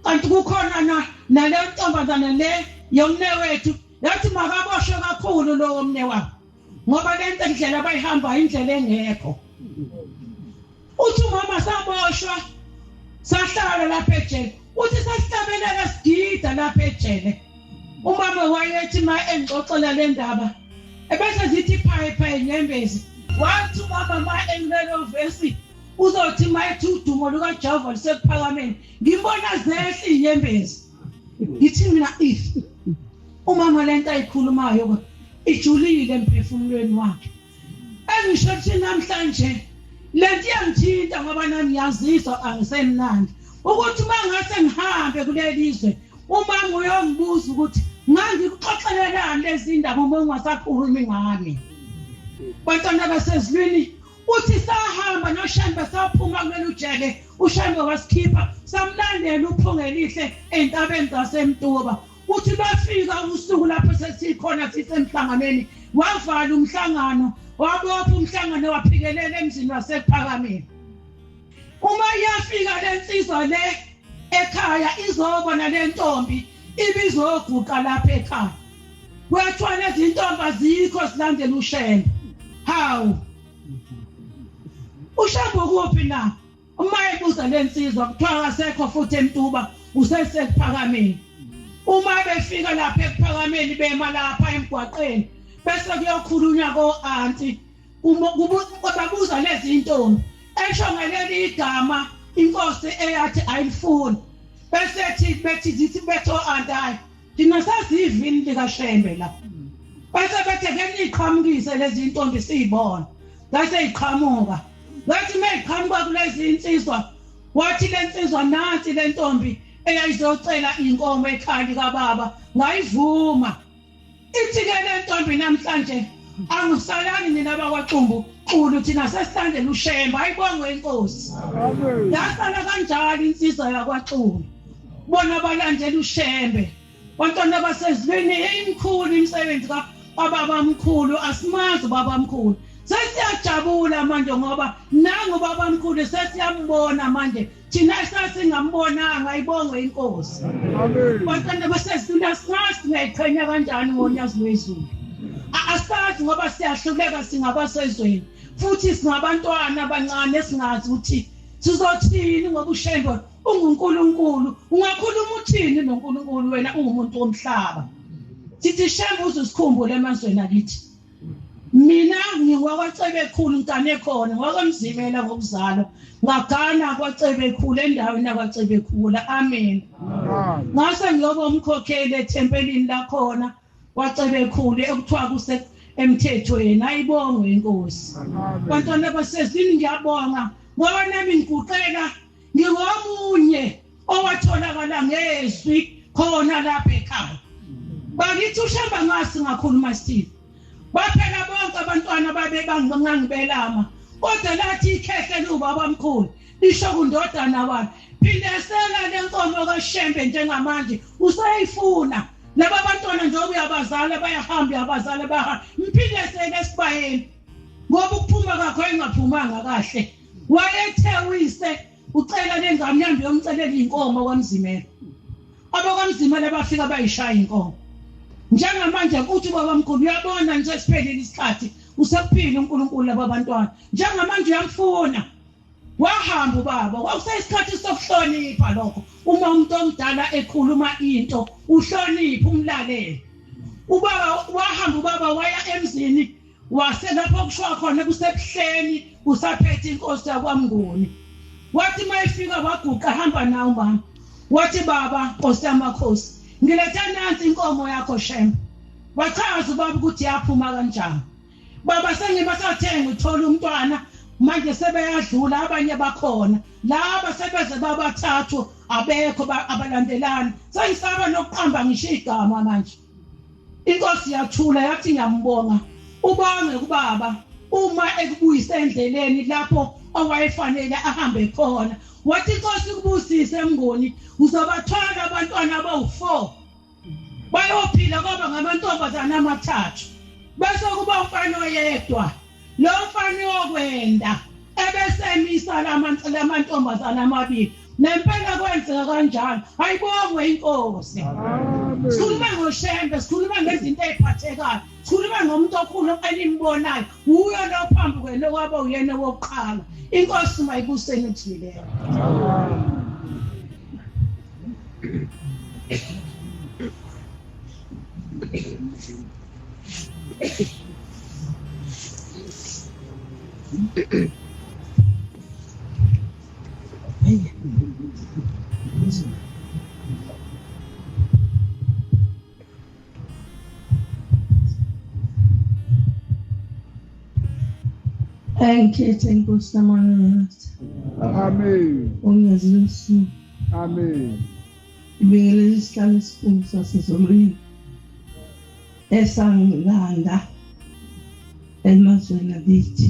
kanti kukhona nale ntombazana le yomnewethu. Yathi makaboshwe kakhulu lo omne wakhe. Ngoba lento indlela abayihamba indlela engekho. Uthi mama saboshwa sahlala lapha ejele. Uthi sasihlabelela sigida lapha ejele. Umama wayethi ma engixoxela le ndaba ebese zithi phayipha inyembezi. Wathi umama ma engilelo vesi uzothi mayethi udumo lukaJehova lisephakameni. Ngimbona zehle inyembezi. Ngithi mina umama lento ayikhulumayo ijulile emphefumulweni wakhe. Engisho ukuthi namhlanje lento iyangithinta ngoba nami ngiyazizwa angisemnandi. Ukuthi mangase ngihambe kulelizwe uma uyongibuza ukuthi ngangikuxoxelelani lezi ndaba uma ungasakhulumi ngami. Bantwana basezulwini uthi sahamba noShemba saphuma kuleli jele uShemba wasikhipha samlandela uphungelihle entabeni zaseMtuba. Uthi bafika usuku lapho sesikhona sisemhlanganweni wavala umhlangano wabopha umhlangano waphikelela emzini wasephakameni. Uma yafika lensizwa le ekhaya izobona le ntombi ibizoguqa lapha ekhaya. Kwathiwa lezi ntombi azikho silandela uShemba. Hawu uShemba kuphi na? Uma ebuza lensizwa kuthiwa asekho futhi eMtuba usesephakameni. Uma befika lapha ephakameni bema lapha emgwaqeni bese kuyokhulunywa ko-anti babuza lezi ntombi esho ngaleli igama inkosi eyathi ayifuni bese bethi zithi betho anti thina sazivini likaShembe la bese bethe ke niqhamukise lezi ntombi siyibona bese iqhamuka ngathi meqhamuka kulezi insizwa wathi lensizwa nansi lentombi eyayizocela inkomo ekhaya kababa ngayivuma ithi ke lentombi namhlanje angisalani nina bakwaXumbu qulu thina sesilandela uShemba ayibongwe inkosi Amen. yasala kanjalo insizwa yakwaXumbu bona balandela uShembe bantwana basezweni imkhulu imisebenzi kababa mkhulu asimazi baba mkhulu sesiyajabula manje ngoba nangu baba mkhulu sesiyambona manje thina sasingambonanga ayibongwe inkosi Amen. bantwana basezweni singazi ngeqhenya kanjani ngonyaka wezulu asazi ngoba siyahluleka singabasezweni futhi singabantwana abancane esingazi ukuthi sizothini ngoba uShembe unguNkulunkulu ungakhuluma uthini noNkulunkulu wena ungumuntu womhlaba sithi Shembe uzosikhumbula emazweni akithi mina ngingwakwaCebekhulu ngane khona ngwakwamzimela ngokuzalwa ngagana kwaCebekhulu endaweni yakwaCebekhulu amen ngase ngiyoba umkhokheli ethempelini lakhona kwaCebekhulu ekuthiwa kuse emthethweni ayibongwe inkosi bantwana basezini ngiyabonga ngoba nami ngiguqela ngingomunye owatholakala ngezwi khona lapha ekhaya bakithi uShemba ngasi ngakhuluma isithini baphela bonke abantwana babe bangangibelama kodwa lathi ikhehle ubaba mkhulu lisho kundodana wakhe phindesela lenkomo kaShembe njengamanje usayifuna laba bantwana nje uyabazala bayahamba yabazala bahamba mphindesele esibayeni ngoba ukuphuma kwakho engaphumanga kahle wayethe uyise ucela lengane yambi yomcelela inkomo kwaMzimela abakwamzimela bafika bayishaya inkomo njengamanje ukuthi baba mkhulu uyabona nje siphelile isikhathi usekuphila uNkulunkulu labantwana njengamanje uyamfuna wahamba ubaba kwakuseyisikhathi sokuhlonipha lokho uma umuntu omdala ekhuluma into uhlonipha umlaleli ubaba wahamba ubaba waya emzini waselapho kushwa khona kusebuhleni usaphethe inkosi yakwaMnguni wathi mayifika waguqa hamba nawo mama wathi baba Nkosi yamakhosi ngiletha nansi inkomo yakho Shembe wachaza ubaba ukuthi yaphuma kanjani baba sengibasathenga uthola umntwana manje sebeyadlula abanye bakhona laba sebeze babathathu abekho abalandelana sengisaba nokuqamba ngisho igama manje inkosi yathula yathi ngiyambonga ubonge kubaba uma ekubuyisa endleleni lapho owayefanele ahambe khona wathi inkosi kubusise eMnguni uzobathola abantwana abawu4 bayophila ngoba ngamantombazana amathathu bese kuba umfana oyedwa lo mfana okwenda ebesemisa lamantombazana amabili nempela kwenzeka kanjalo ayibongwe inkosi sikhuluma ngoShembe sikhuluma ngezinto eziphathekayo sikhuluma ngomuntu okhulu elimbonayo uyo lo phambi kwenu kwaba uyena wokuqala inkosi mayibuseni uthi leyo Enkethe inkosi namana Amen. ongezisi Amen. ibele isihlalo esikhulu sasezomrini esangilanda emazweni akithi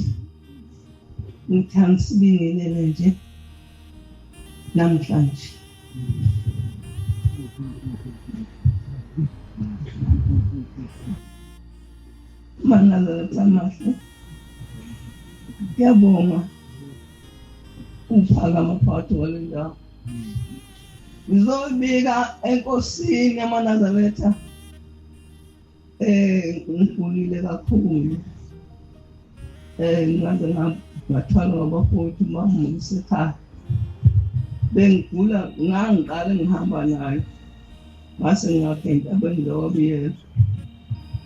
ngithanda sibingelele nje namhlanje manala tsamahle ngiyabonga uphakama phakathi kwalendawo ngizobika enkosini yamaNazaretha ngifulile kakhulu ngaze ngathwala ngabafowethu bamukise ekhaya bengigula ngangiqale ngihamba nayo ngase ngaphenda abengilobiyela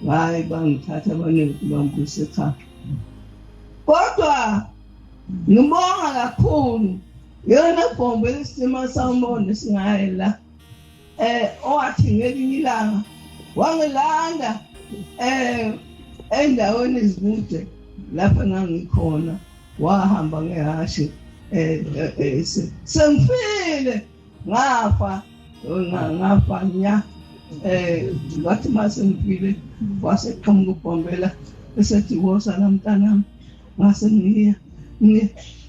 hayi bangithatha abaningi bangibuyisa ekhaya kodwa ngibonga kakhulu yona bombe lesimo sawubona singayela owathi ngelinye ilanga wangilanda endaweni ezikude lapha ngangikhona wahamba ngehashi sengifile ngafa nya ngathi mase ngifile waseqhamuka uBhombela esethi wosana mntanami ngase ngiya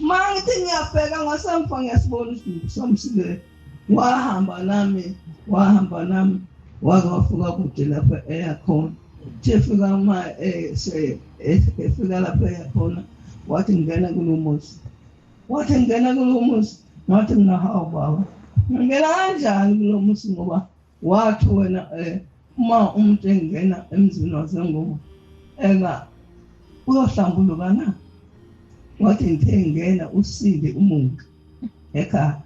mangithi ngiyabheka ngasemva ngiyasibona isibungu samsile wahamba nami wafika kude lapha eyakhona efika efika lapha eyakhona wathi ngena kulomuzi ngathi ngingahawu baba ngingena kanjani kulomuzi ngoba wathi wena uma umuntu engena emzini wasengoba uyohlambuluka na wathi ngithe ngena usile umuntu ekhaya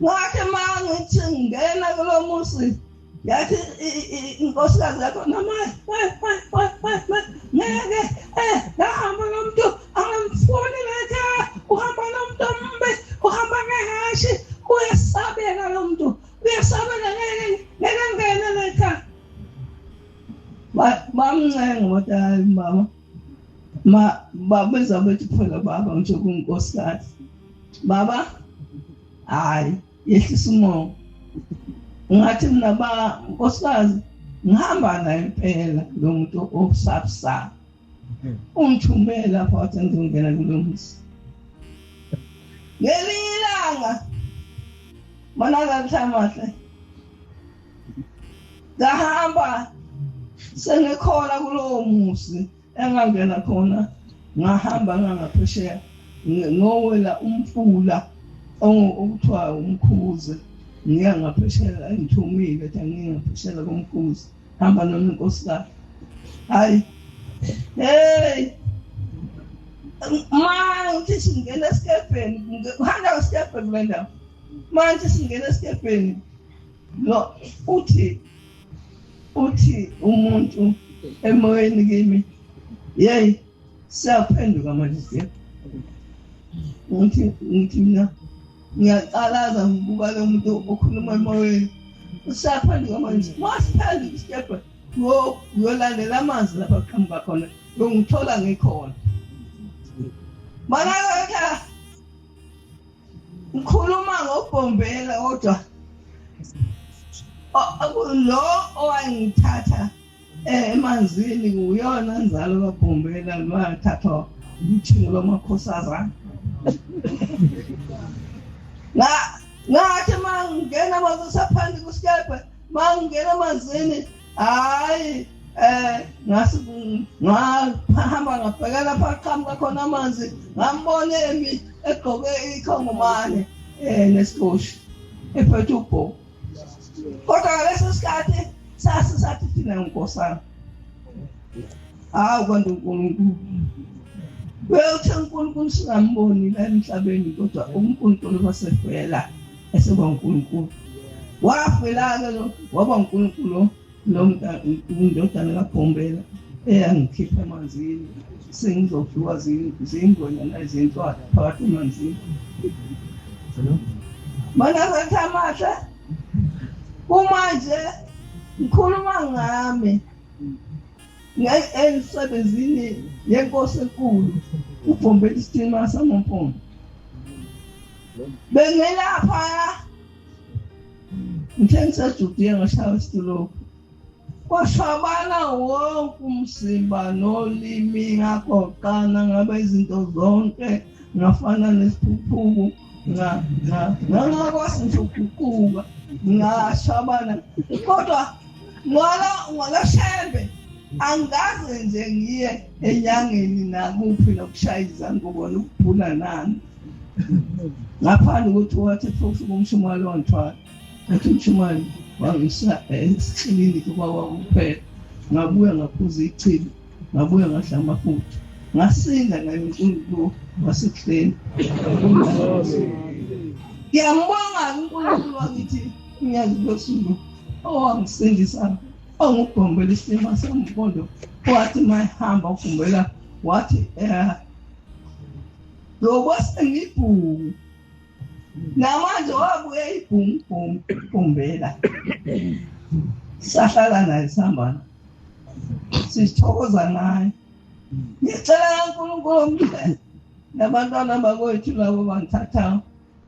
ngathi mangithi ngena kulomuzi yathi inkosikazi yakho namaye ngeke ngahamba nomuntu angamfuni lekhaya uhamba nomuntu ombe uhamba ngehashi uyasabeka lo muntu uyasabeka ngeke ngene lekhaya bamncenga wathi hayi baba benza bethi phela baba nje kunkosikazi baba hayi yehlisa umoya ngathi mina nkosikazi ngihamba naye impela lo muntu osapsa umthumela phakathi ngizongena kulomuzi ngelilanga manaka mhlamahle ngahamba sengikhona kulowo muzi engangena khona ngahamba ngaphesheya ngowela umfula okuthiwa umkhuze ngiya ngaphesheya ngithumile ethi ngingaphesheya komkhuze hamba noma inkosikazi hayi hey manje singena esikepeni ngihamba esikepeni kule ndawo manje singena esikepeni lo uthi umuntu emoyeni kimi yey siyaphenduka manje siya ngithi mina ngiyaqalaza ngibuka lo muntu okhuluma emoyeni usaphenduka manje wasiphenduka isikephe uyolandela amanzi lapha aqhamuka khona ngithola ngikhona manaka ngikhuluma ngoBhombela kodwa lo owangithatha emanzini uyona nzalo kaBhombela lwathathwa umthingo lwamakhosazana ngathi mangena bazosaphandle kusikephe mangena emanzini hayi ngahamba ngabheka lapha aqhamuka khona amanzi ngambona emi egqoke ikhongomane nesikosho ephethe ubhobo kodwa ngaleso sikhathi sathi thina nkosana hawu kanti uNkulunkulu uthi uNkulunkulu singamboni la emhlabeni kodwa uNkulunkulu wasefela eseba uNkulunkulu wafela-ke lo waba uNkulunkulu lo indodana kaBhombela eyangikhipha emanzini sengizofika zingona nezintwana phakathi emanzini manakathi amahle kumanje ngikhuluma ngami emsebenzini yenkosi enkulu uBhombela isitima saMampondo bengelapha ngithe ngisejudiya ngashaya isitulo kwashwabana wonke umzimba nolimi ngagoqana ngabe izinto zonke ngafana nesiphuphuku ngakwazi nje ukuguquka ngashwabana kodwa ngola shembe angaze nje ngiye enyangeni nakuphi nokushaya izangobola ukubhula nami ngaphandle ukuthi wathi futhi kumshumali wantwana athi umshumali wangisa esichilini kuba kuphela ngabuya ngaphuza ichili ngabuya ngadla amafutha ngasinda naye uNkulunkulu wasekuhleni ngiyambonga uNkulunkulu wangithi ngiyazibosulu owangisindisa onguBhombela isitima saMampondo wathi mayihamba uBhombela wathi lobo sengibhuku namanje wabuye ibhungu Bhombela sahlala naye sihambana sithokoza naye Ngicela uNkulunkulu nabantwana bakwethu labo bangithatha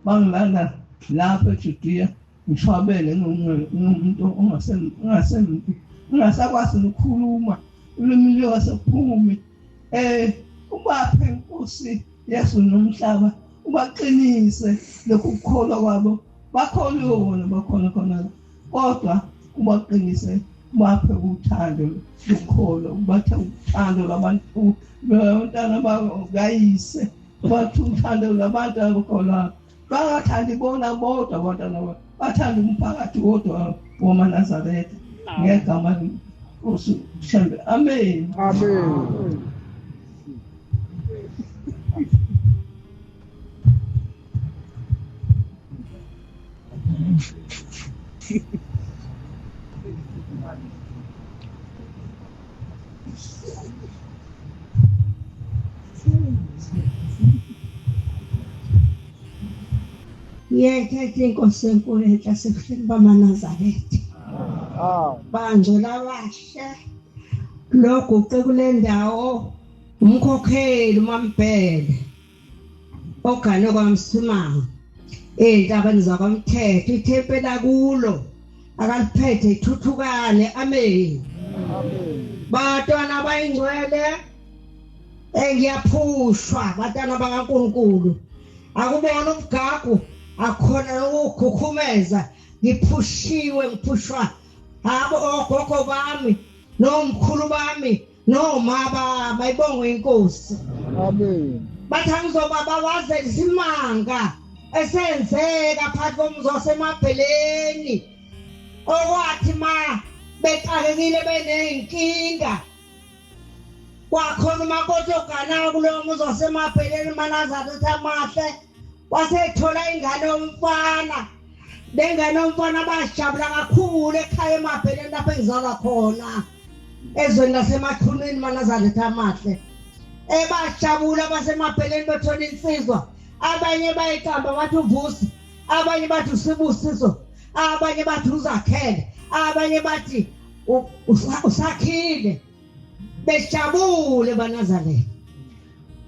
bangilanda lapha eJudiya ngishwabele ngumuntu ongasakwazi ukukhuluma ulimi lwasephumi ubaphe Nkosi Yesu nomhlaba ubaqinise lokukholwa kwabo bakholwe bakhona khona kodwa ubaqinise baphe uthando lokukholwa ubathe uthando labantu bantwana bagayise bathu uthando labantu abakholwa bangathandi bona bodwa abantwana bathanda umphakathi wodwa wamaNazaretha ngegama lenkosi Shembe amen Amen. Ngiyayithetha inkosi enkulu enhla sebuhleni bamaNazaretha bangcola abahle loguqe kule ndawo umkhokheli uMambhele ogane kwaMsimanga entabeni zakwaMthetho ithempela kulo akaliphethe ithuthukane amen batwana bayingcwele engiyaphushwa batwana bakaNkulunkulu akubona umgagu akhona ukukhukhumeza ngiphushwa abo ogogo bami nomkhulu bami nomama bayibonga inkosi Amen. bathangizoba bawaze isimanga esenzeka phakathi komzi waseMabheleni okwathi ma bexakekile benenkinga kwakhona umakoti ogana kulowo muzi waseMabheleni uManazaretha amahle wasethola ingane yomfana lengane yomfana bajabula kakhulu ekhaya eMabheleni lapho engizalwa khona ezweni lasemathuneni uManazaretha amahle bajabula baseMabheleni bethola insizwa abanye bayiqamba bathi uVusi abanye bathi uSibusiso abanye bathi uZakhele abanye bathi uSakhile bejabule baNazaretha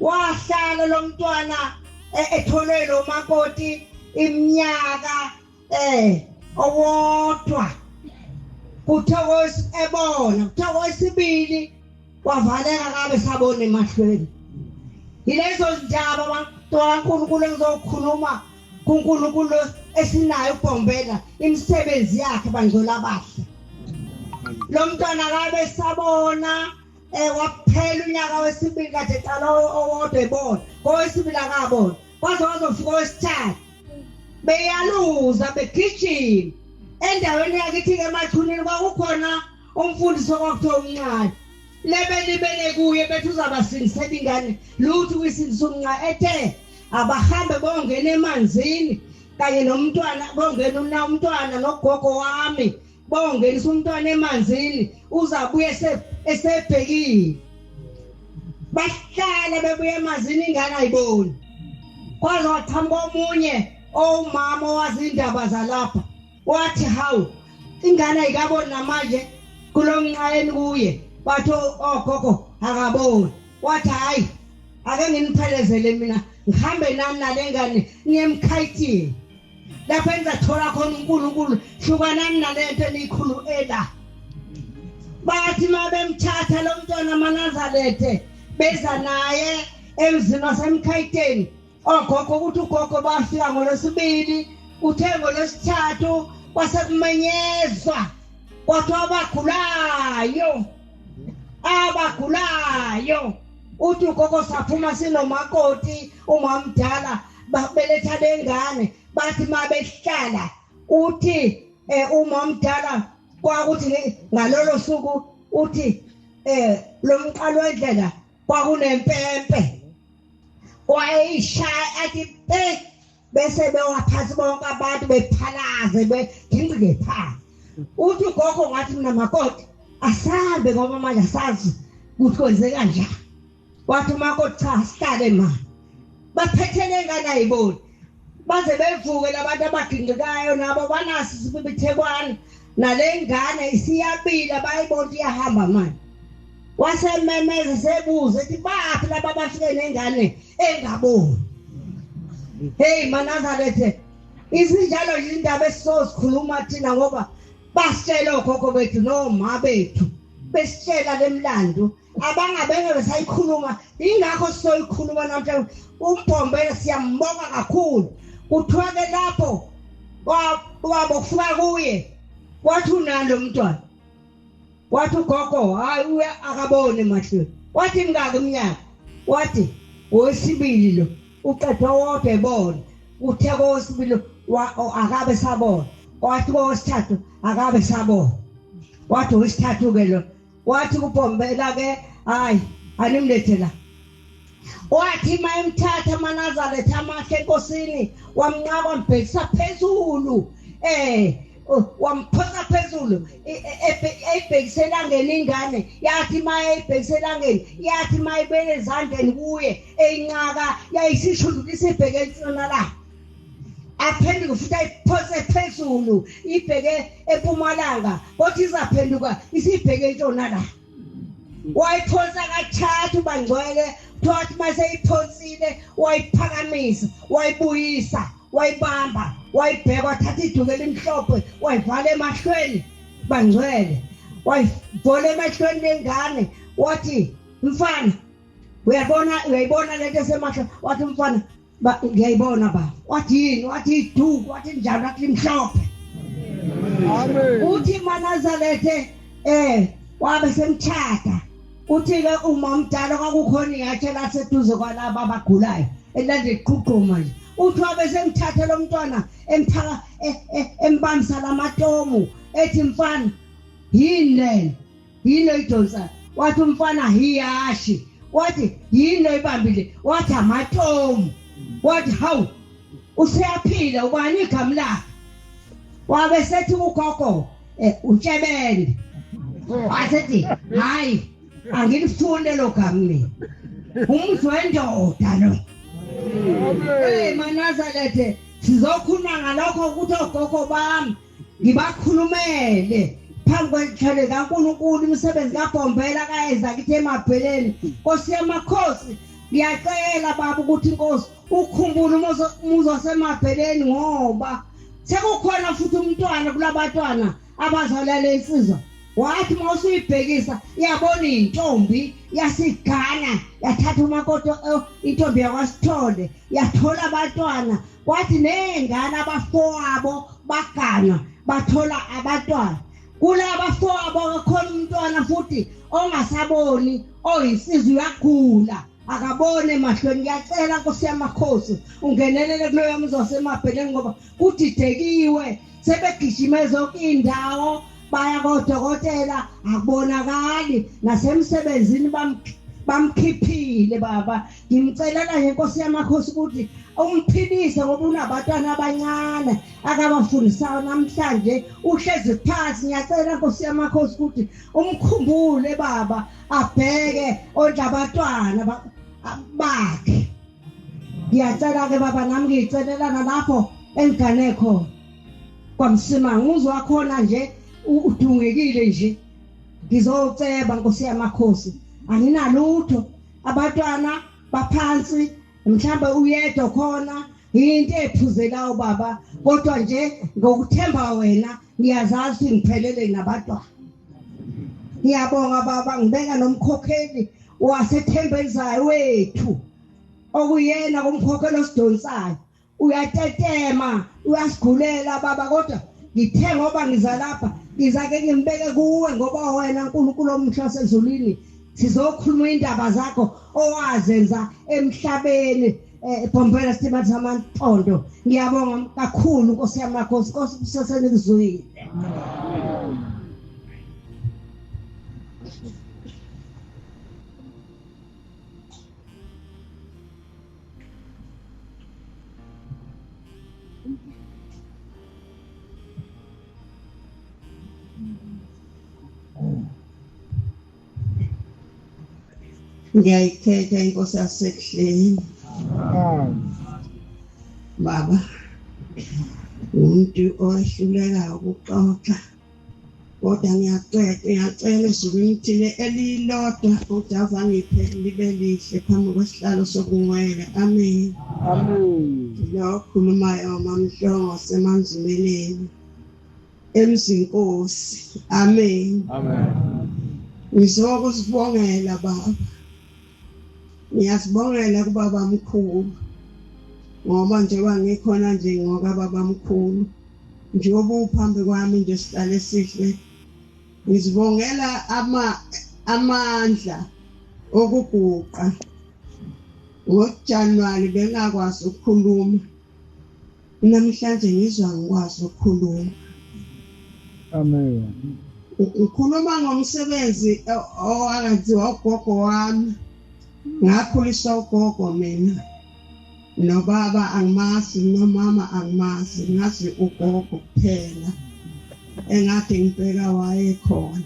wahlala lo mntwana etholwe lo makoti iminyaka owodwa kuthiwa ebona kuthiwa wesibili wavaleka kabe sabona emahlweni yilezo ndaba kaNkulunkulu engizokhuluma kuNkulunkulu esinayo uBhombela imisebenzi yakhe bangcola abahle lo mntwana kabe sabona waphela unyaka wesibili kade eqala owodwa ebona owesibili akabona kwaze wazofika owesithathu beyaluza begijima endaweni yakithi emathuneni kwakukhona umfundisi okwakuthiwa uMncane lebelibele kuye bethi uzabasindisela ingane lutho kwisindisa uMncane ethe abahambe bongena emanzini kanye nomntwana bongena umntwana nogogo wami bongenisa umntwana emanzini uzabuye esebhekile bahlala bebuye emanzini ingane ayiboni kwaze waqhamuka omunye omama owazi indaba zalapha wathi hawu ingane ayikaboni namanje kulo Mncane kuye bathi ogogo akaboni wathi hayi ake nginiphelezele mina ngihambe nami nalengane niyemkhayithini lapho engizathola khona uNkulunkulu hlukanani nalento enikhulu ela bathi mabemthatha lo mntwana uManazaretha beza naye emzini wasemkhayithini ogogo ukuthi ugogo bafika ngolosibili uthe ngolosithathu kwasekumenyezwa kwathi abagulayo uthi ugogo saphuma sinomakoti umamdala babeletha lengane bathi mabehlala uthi umamdala kwakuthi ngalolo suku uthi lo mqalo wendlela kwakunempempe wayishaya athi bese bewaphathi bonke abantu bephalaze begingqike phansi uthi ugogo ngathi mina makoti asabe ngoba manje asazi ukuthi kwenzeka kanjani wathi umakoti cha sihlale manje baphethele ngane ayiboni baze bevuke labantu abagingqikayo nabo banasi sibithekwane nalengane isiyabila bayibona iyahamba manje wasememeza sebuza ethi baphi laba abafike nengane engaboni. Hey Manazarethe, isinjalo nje indaba esizosikhuluma thina ngoba basitshela okhokho bethu noma bethu besitshela lemlando abangabenge besayikhuluma ingakho sizoyikhuluma namhlanje. Umphombela siyambonga kakhulu. Kuthiwa ke lapho wabo kufika kuye wathi unalo umntwana, wathi ugogo hayi uya akabone mahlweni, wathi mngaka iminyaka, wathi owesibili lo uqedwe wodwa ebona, uthe kowesibili akabe sabona, wathi kowesithathu akabe sabona, wathi owesithathu ke lo wathi kuphombela ke hayi animlethe la. Wathi mayemthatha Manazaretha amahle enkosini wamnqaba wambhekisa phezulu wamphosa phezulu eyibhekisela ingane yathi mayibhekisela yathi mayibele ezandleni kuye eyinqaka yayisishudulisa ibheke entshona la aphenduka futhi ayiphose phezulu ibheke empumalanga kodwa izaphenduka isibheke entshona la. Wayiphosa kathathu bangcwele thothi maseyiphonsile wayiphakamisa wayibuyisa wayibamba wayibheka wathatha iduku elimhlophe wayivala emahlweni bangcwele wayivola emahlweni lengane wathi mfana uyayibona lento esemahlweni, wathi mfana ngiyayibona baba, wathi yini, wathi iduku, wathi njalo, wathi mhlophe. Amen. Uthi Manazarethe wabe semthatha. Uthi ke uma umdala kwakukhona iyatshe laseduze kwalabo abagulayo elande iqhuqhuma nje. Uthi wabe semthatha lo mntwana emphaka embambisa lamatomu ethi mfana yini idonsa, wathi umfana hiyashi, wathi yini ibambile, wathi amatomu, wathi hawu useyaphila ubani igama lakhe. Wabe sethi ugogo uTshebende, wasethi hayi angilifunde lo gama mina, umzwendoda lo. Manazarethe sizokhuluma ngalokho ukuthi ogogo bami ngibakhulumele phambi kwethole kaNkulunkulu imisebenzi kaBhombela kayenza kithi emabheleni. Nkosi yamakhosi ngiyacela baba ukuthi Nkosi ukhumbule umuzi wasemabheleni ngoba sekukhona futhi umntwana kulabantwana abazalala insizwa. Wathi mawusuyibhekisa yabona intombi yasigana yathatha umakoto intombi yakwaSithole yathola abantwana, wathi nengane abafowabo bagana bathola abantwana. Kulaba abafowabo khona umntwana futhi ongasaboni oyinsizwa uyagula akabone emahlweni. Ngiyacela Nkosi yamakhosi ungenelele kuloyo muzi wasemabheleni ngoba kudidekiwe, sebegijime zonke indawo baya kodokotela akubonakali, nasemsebenzini bamkhiphile baba. Ngimcelela nje Nkosi yamakhosi ukuthi umphilise ngoba unabantwana abancane akabafundisayo namhlanje uhlezi phansi. Ngiyacela Nkosi yamakhosi ukuthi umkhumbule baba, abheke ondla abantwana bakhe. Ngiyacela ke baba, nami ngicelelana lapho engigane khona kwamsima nguzwa khona nje udungekile nje. Ngizoceba Nkosi yamakhosi, anginalutho, abantwana baphansi, mhlawumbe uyedwa khona into ephuzelayo baba, kodwa nje ngokuthemba wena ngiyazazi ukuthi ngiphelele nabantwana. Ngiyabonga baba, ngibeka nomkhokheli wasethembelizayo wethu okuyena kumkhokheli osidonsayo. Uyatetema, uyasigulela baba, kodwa ngithe ngoba ngiza lapha ngizake ngimbeke kuwe ngoba wena uNkulunkulu omhlophe wasezulwini sizokhuluma indaba zakho owazenza emhlabeni. Bhombela Stephen Samanthondo, ngiyabonga kakhulu Nkosi yamakhosi, Nkosi kusesenizwile. Ngiyayithetha Inkosi yasekuhleni baba, umuntu owahluleka ukuxoxa kodwa ngiyacela ezulwini ngithile elilodwa udava ngiphe libe lihle phambi kwesihlalo sobungcwele. Amen. Amen. Lo khulumayo mamhlongo semanzumeleni emzinkosi. Amen. Amen. Ngizokuzibongela baba. Ngiyasibongela kubaba mkhulu. Ngoba njengoba ngikhona nje ngoba baba mkhulu. Njengoba uphambi kwami nje sihlale sihle. Ngizibongela amandla okuguqa. NgoJanuwari bengakwazi ukukhuluma. Namhlanje ngizwa ngikwazi ukukhuluma. Amen. Ukhuluma ngomsebenzi owayenziwa ugogo wami. Ngakhuliswa ugogo mina. Nobaba angimazi, nomama angimazi, ngazi ugogo kuphela. Engathi ngibheka wayekhona.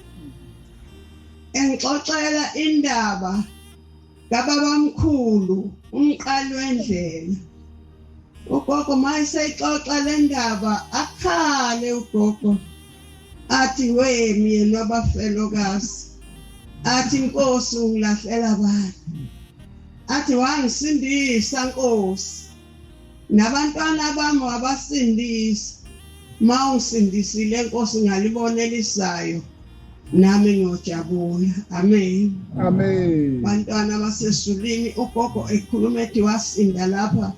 Engixoxela indaba kababa mkhulu, umqali wendlela. Ugogo mayesexoxa le ndaba akhale ugogo. Athi we mina abafelokazi. Athi inkosi ungilahlela bani. Athi wangisindisa Nkosi. Nabantwana bami wabasindisa. Mawusindisile Nkosi ngalibonelisayo. Nami ngiyojabula. Amen. Amen. Bantwana basesulwini ugogo ekhuluma ethi wasinda lapha.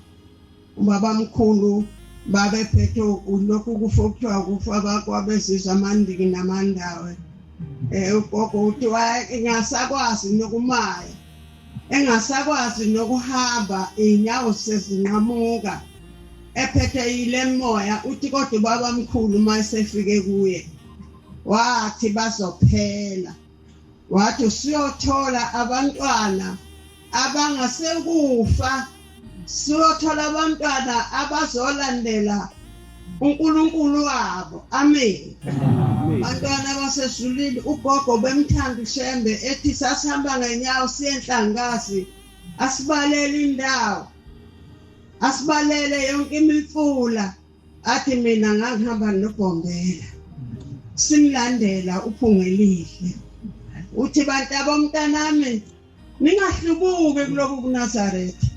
Ubaba mkhulu babephethe ulokhu kufokuthiwa kufa bakwabezizwe amandiki namandawe. Ugogo uthi ngasakwazi nokumaya. Engasakwazi nokuhamba inyawo sezinqamuka. Ephethe ile moya uthi kodwa ubaba mkhulu mayesefike kuye. Wathi bazophela. Wathi usiyothola abantwana abangasekufa. Siyothola abantwana abazolandela uNkulunkulu wabo. Amen. Bantwana basesulwini ugogo bemthanda uShembe ethi sasihamba ngenyawo siye eNhlangasi asibalele indawo. Asibalele yonke imifula. Athi mina ngangihamba noBhombela. Simlandela uphungelihle. Uthi bantu abomntanami ningahlubuke kuloko kuNazaretha.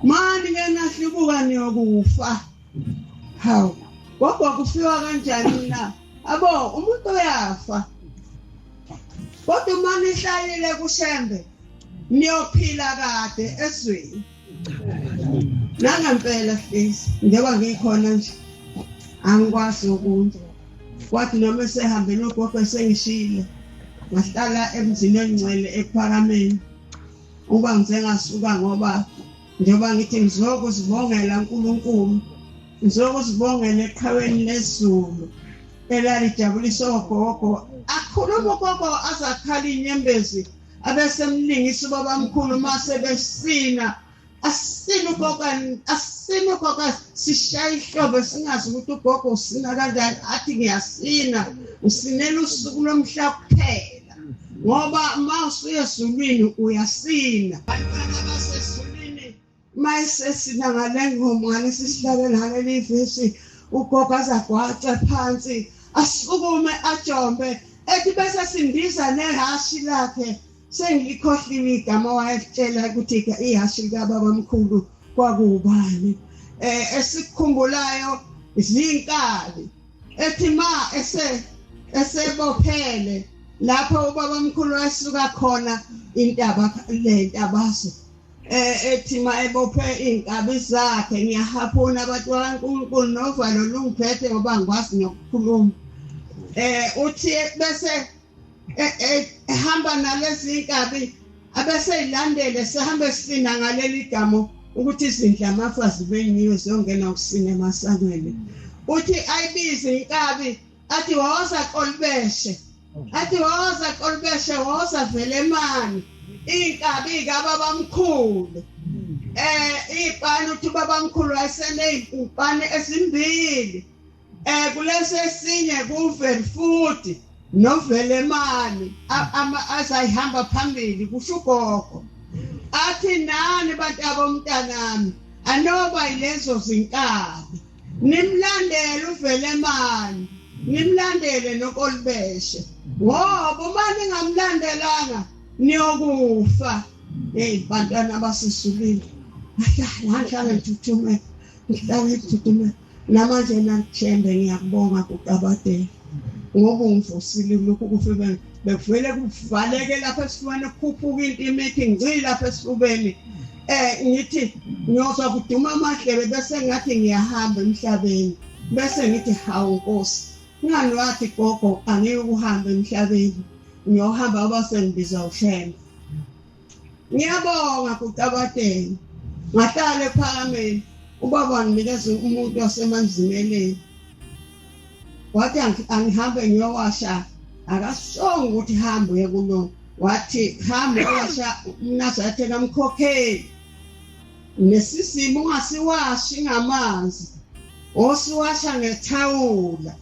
Mani ngenahlubuka niyokufa. Hawu. Gogo kufiwa kanjani na? Abo umuntu uyafa. Kodwa uma nihlalile kuShembe niyophila kade esweni. Nangempela hlisi njengoba ngikhona nje angikwazi ukunje. Kwathi noma esehambile ugogo sengishile. Ngahlala emzini engcwele ePhakameni. Uba ngize ngasuka ngoba njengoba ngithi ngizokuzibongela uNkulunkulu. Ngizokuzibongela eqhaweni lezulu. Elalijabulisa ugogo. Akhuluma ugogo azakhala inyembezi abesemlingisa ubaba mkhulu mase besina. Asina ugogo sishaya ihlobo singazi ukuthi ugogo usina kanjani. Athi ngiyasina usinela usuku lomhla kuphela ngoba mawusuye ezulwini uyasina. Bantwana basezulwini mayesesina ngalengomo ngalesisihlabela ngalelivesi ugogo azagwaca phansi asukume ajombe ethi bese sindisa nehashi lakhe. Sengikhohliwe igama wayetshela ukuthi ihashi likababa mkhulu kwakubani. Esikhumbulayo izinkabi. Ethi ma esebophele lapho ubaba mkhulu wasuka khona intaba lentabaso. Ethi ma ebophe inkabi zakhe ngiyahaphuna abantu kaNkulunkulu novalo lungiphethe ngoba ngikwazi nokukhuluma. Uthi bese ehamba nalezi inkabi abese ilandele sihambe sina ngaleli gamo ukuthi izindla amafazi benyiwe zongena ukusina emasangweni. Uthi ayibize inkabi athi woza Kolbeshe. Athi woza Kolbeshe woza Velemani. Inkabi kababa mkhulu. Ibhani uthi baba mkhulu wayesele ibhani ezimbili. Kulese esinye kuveli futhi noVelemani azayihamba phambili kusho ugogo. Athi nani bantu abomntanami anoba yilezo zinkabi nimlandele uVelemani nimlandele nokolibeshe ngoba uma ningamlandelanga niyokufa bantwana abasisulile ahlala ngithuthumela namanje nathembe ngiyakubonga kuqabadela ngoba ungivusile lokhu kufike bevele kuvaleke lapha esifubeni kukhuphuka into imithi ngicile lapha esifubeni ngithi ngiyozwa kuduma amadlebe bese ngathi ngiyahamba emhlabeni bese ngithi hawu Nkosi ngani wathi gogo angeke uhambe emhlabeni ngiyohamba ngoba sengibiza ushembe ngiyabonga kuqabadela ngahlala ephakameni ubaba nginikeza umuntu wasemanzimeleni wathi angihambe ngiyowasha akasonga ukuthi hambe uye kulo wathi hambe owasha uNazaretha kamkhokheli nesisimo ungasiwashi ngamanzi osiwasha ngethawula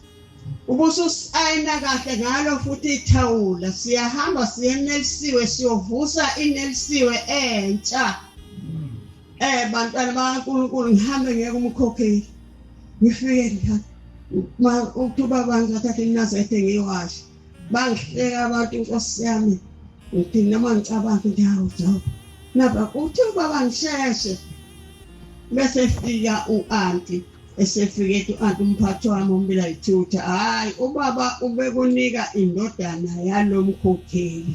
ubususayina kahle ngalo futhi ithawula siyahamba siyenelisiwe siyovusa inelisiwe entsha bantwana bakaNkulunkulu ngihambe ngiye kumkhokheli ngifike la ukuba bangathatha iNazaretha ngiyiwasha bangihleka abantu Nkosi yami ngithi noma ngicabanga ukuthi hawu jawu naba uthi ubaba ngisheshe bese fika uanti esefike ethi uanti umphathi wami umbila yithutha hayi ubaba ubekunika indodana yalomkhokheli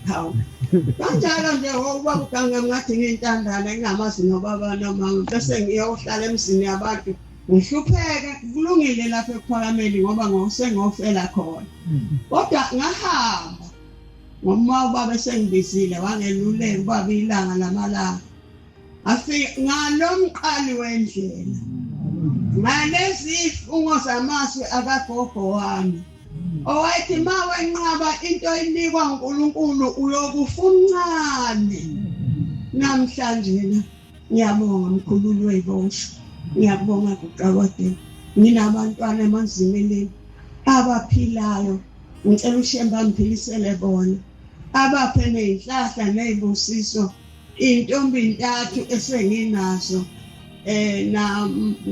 hawu kanjalo nje ubaba uganga ngathi ngintandana ngingamazi nobaba nomama bese ngiyohlala emzini yabantu ngihlupheke kulungile lapha ephakameni ngoba ngosengofela khona kodwa ngahamba ngoma ubaba sengibizile wangeluleka ubaba ilanga lamalanga afike ngalomqali wendlela ngalezi ungozamaswe akagogo wami owathi mawenqaba into enikwa uNkulunkulu uyokufuncane namhlanje ngiyabonga mkhululi webosho ngiyabonga kuqabadela nginabantwana emanzimeleni abaphilayo ngicela ushemba ngiphilisele bona abaphe nezihlahla nezibusiso intombi intathu esenginazo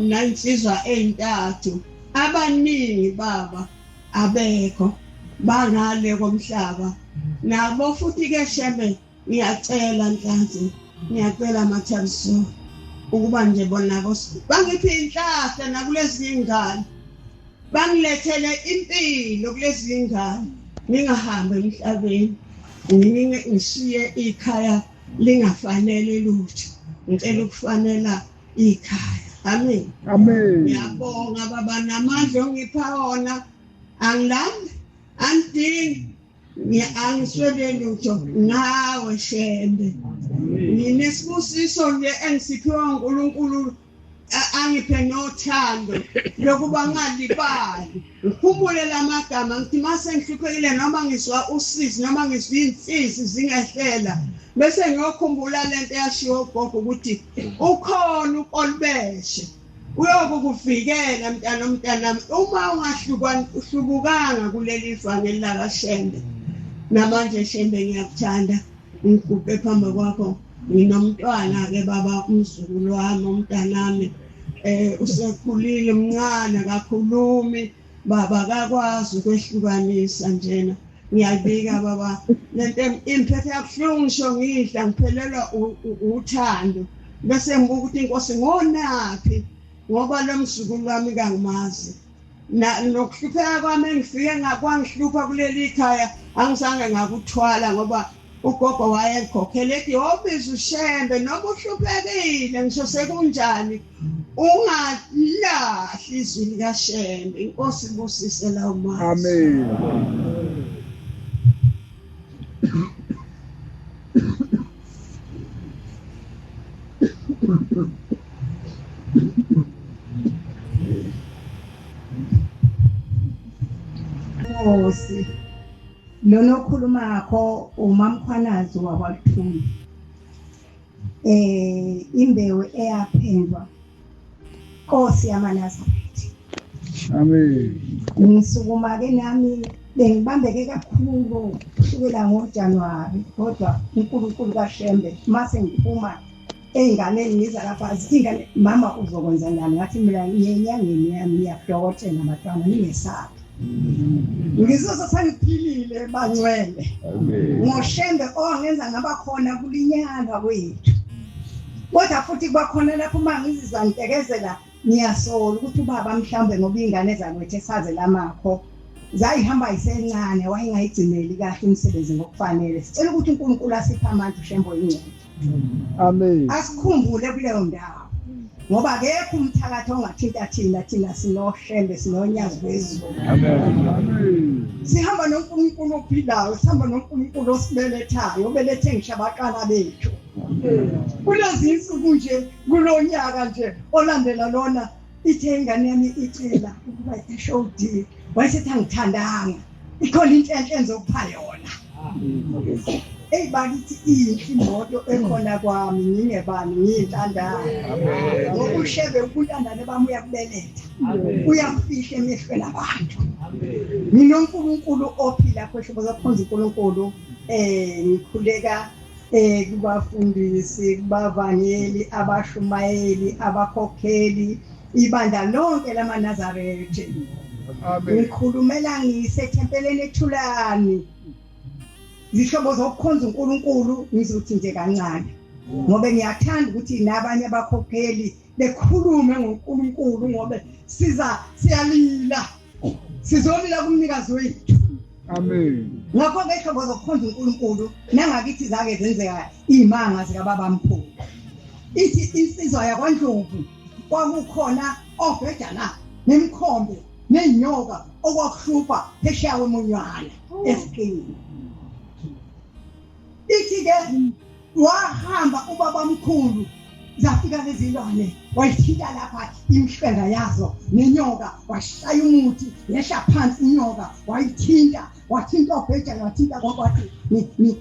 nansizwa ezintathu abaningi baba abekho bangale komhlaba nabo futhi ke shembe ngiyacela nhlanzi ngiyacela Mathabiso ukuba nje bona bangiphi inhlahla nakulezi ingane bangilethele impilo kulezi ingane ningahambe emhlabeni ngishiye ikhaya lingafanele lutho ngicela ukufanela ikhaya amen Amen. ngiyabonga baba namandla ongipha wona angilandi andingi angiswele lutho nawe shembe nginesibusiso nje engisiphiwe uNkulunkulu angiphe nothando lokuba ngalibali ngikhumbule lamagama ngithi mase ngihluphekile noma ngiswa usizi noma ngiswa insisi zingehlela bese ngiyokhumbula lento yashiwo gogo ukuthi ukhona ukolibeshe uyokukuvikela mntanami uma ungahlukukanga kuleli vangeli lakaShembe namanje Shembe ngiyakuthanda ngikuphe phambi kwakho nginomntwana ke baba umzukulu wami umntanami usekhulile mncane akakhulumi baba akakwazi ukwehlukanisa njena ngiyabika baba lento imphethe yabuhlungu ngisho ngidla ngiphelelwa uthando bese ngibuka ukuthi Inkosi ngonaphi ngoba lo mzukulu wami kangimazi nokuhlupheka kwami engifike ngakwangihlupha kuleli khaya angizange ngakuthwala ngoba ugogo wayengikhokhela ethi yobiza uShembe noma uhluphekile ngisho sekunjani ungalahli izwi likaShembe Inkosi ibusise lawo manje Amen. Nkosi lona okhuluma ngakho uMamkhwanazi wakwaLuthuli imbewu eyaphendwa Nkosi yamaNazaretha Amen. ngisukuma ke nami bengibambeke kakhulu kusukela ngoJanuwari kodwa uNkulunkulu kaShembe mase ngiphuma einganeni ngiza lapha ingane mama uzokwenza njani ngathi mina nyenyangeni yami ngiyaflokothe nabatwana ningesabi ngizozothanda iphilile bangcwele ngoshembe ongenza ngaba khona kulinyana kwethu kodwa futhi kwakhona lapho mangizizwa ngitekezela ngiyasola ukuthi ubaba mhlambe ngoba ingane zakwethu esaze lamakho zayihamba isencane wayengayigcineli kahle umsebenzi ngokufanele sicela ukuthi uNkulunkulu asiphe amandla ushembo ingcwele Amen. Asikhumbule kuleyo ndawo ngoba akekho umthakathi ongathinta thina sinoshembe sinonyazi bezulu. Amen. Sihamba noNkulunkulu ophilayo, sihamba noNkulunkulu osibelethayo, obelethe ngisho abaqala bethu. Kulezi insuku nje kulonyaka nje olandela lona ithe ingane yami icela ukuba ishowdi wayesethi angithandanga ikhona into enhle engizokupha yona. Bakithi imoto ekhona kwami ngingebani ngiyintandane ngokushebe ukuntandane bami uyakubeletha uyakufihla emehlweni abantu nginoNkulunkulu ophila kwesho zakhonza uNkulunkulu ngikhuleka kubafundisi kubavangeli abashumayeli abakhokheli ibandla lonke lamaNazaretha. Ngikhulumela ngisethempeleni eThulani zishobo zokukhonza uNkulunkulu ngizothi nje kancane ngoba ngiyathanda ukuthi nabanye abakhokheli bekhulume ngoNkulunkulu ngoba siyalila sizolila kumnikazi wethu. Amen. Ngakho ke ishobo zokukhonza uNkulunkulu nangakithi zake zenzeka imanga zikababa mkhulu ithi insizwa yakwaNdlovu kwakukhona obhedana nemkhombe nenyoka okwakuhlupha phesheya kwemunywana esikini. Ithi-ke wahamba ubaba mkhulu zafika lezi zilwane wayithinta lapha imhlwenga yazo nenyoka washaya umuthi yesha phansi inyoka wayithinta wathinta obhedana wathinta kwathi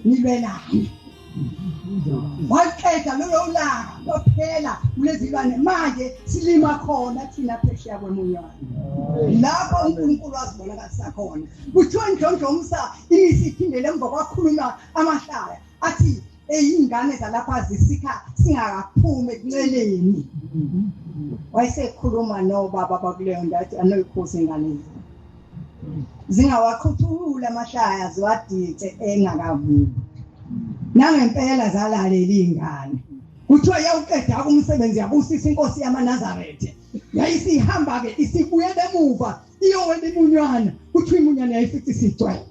nilwelani waqeda loyo langa lophela kulezi zilwane manje silima khona thina phesheya kwemunywana lapho uNkulunkulu azibona kasakhona kuthiwa ndlondlomsa imisi iphindele emva kwakhuluma amahlaya athi ingane zalapha zisikha singakaphumi ekunceleni wayesekhuluma nobaba bakuleyo ndathi anoyikhosi ingane zingawakhuthula amahlaya ziwadice engakavuki nangempela zalalela ingane kuthiwa yawuqeda umsebenzi yabusisa inkosi yamaNazaretha yayisihamba ke isibuyele emuva iyowela imunywana kuthiwa imunywana yayifithi sigcwele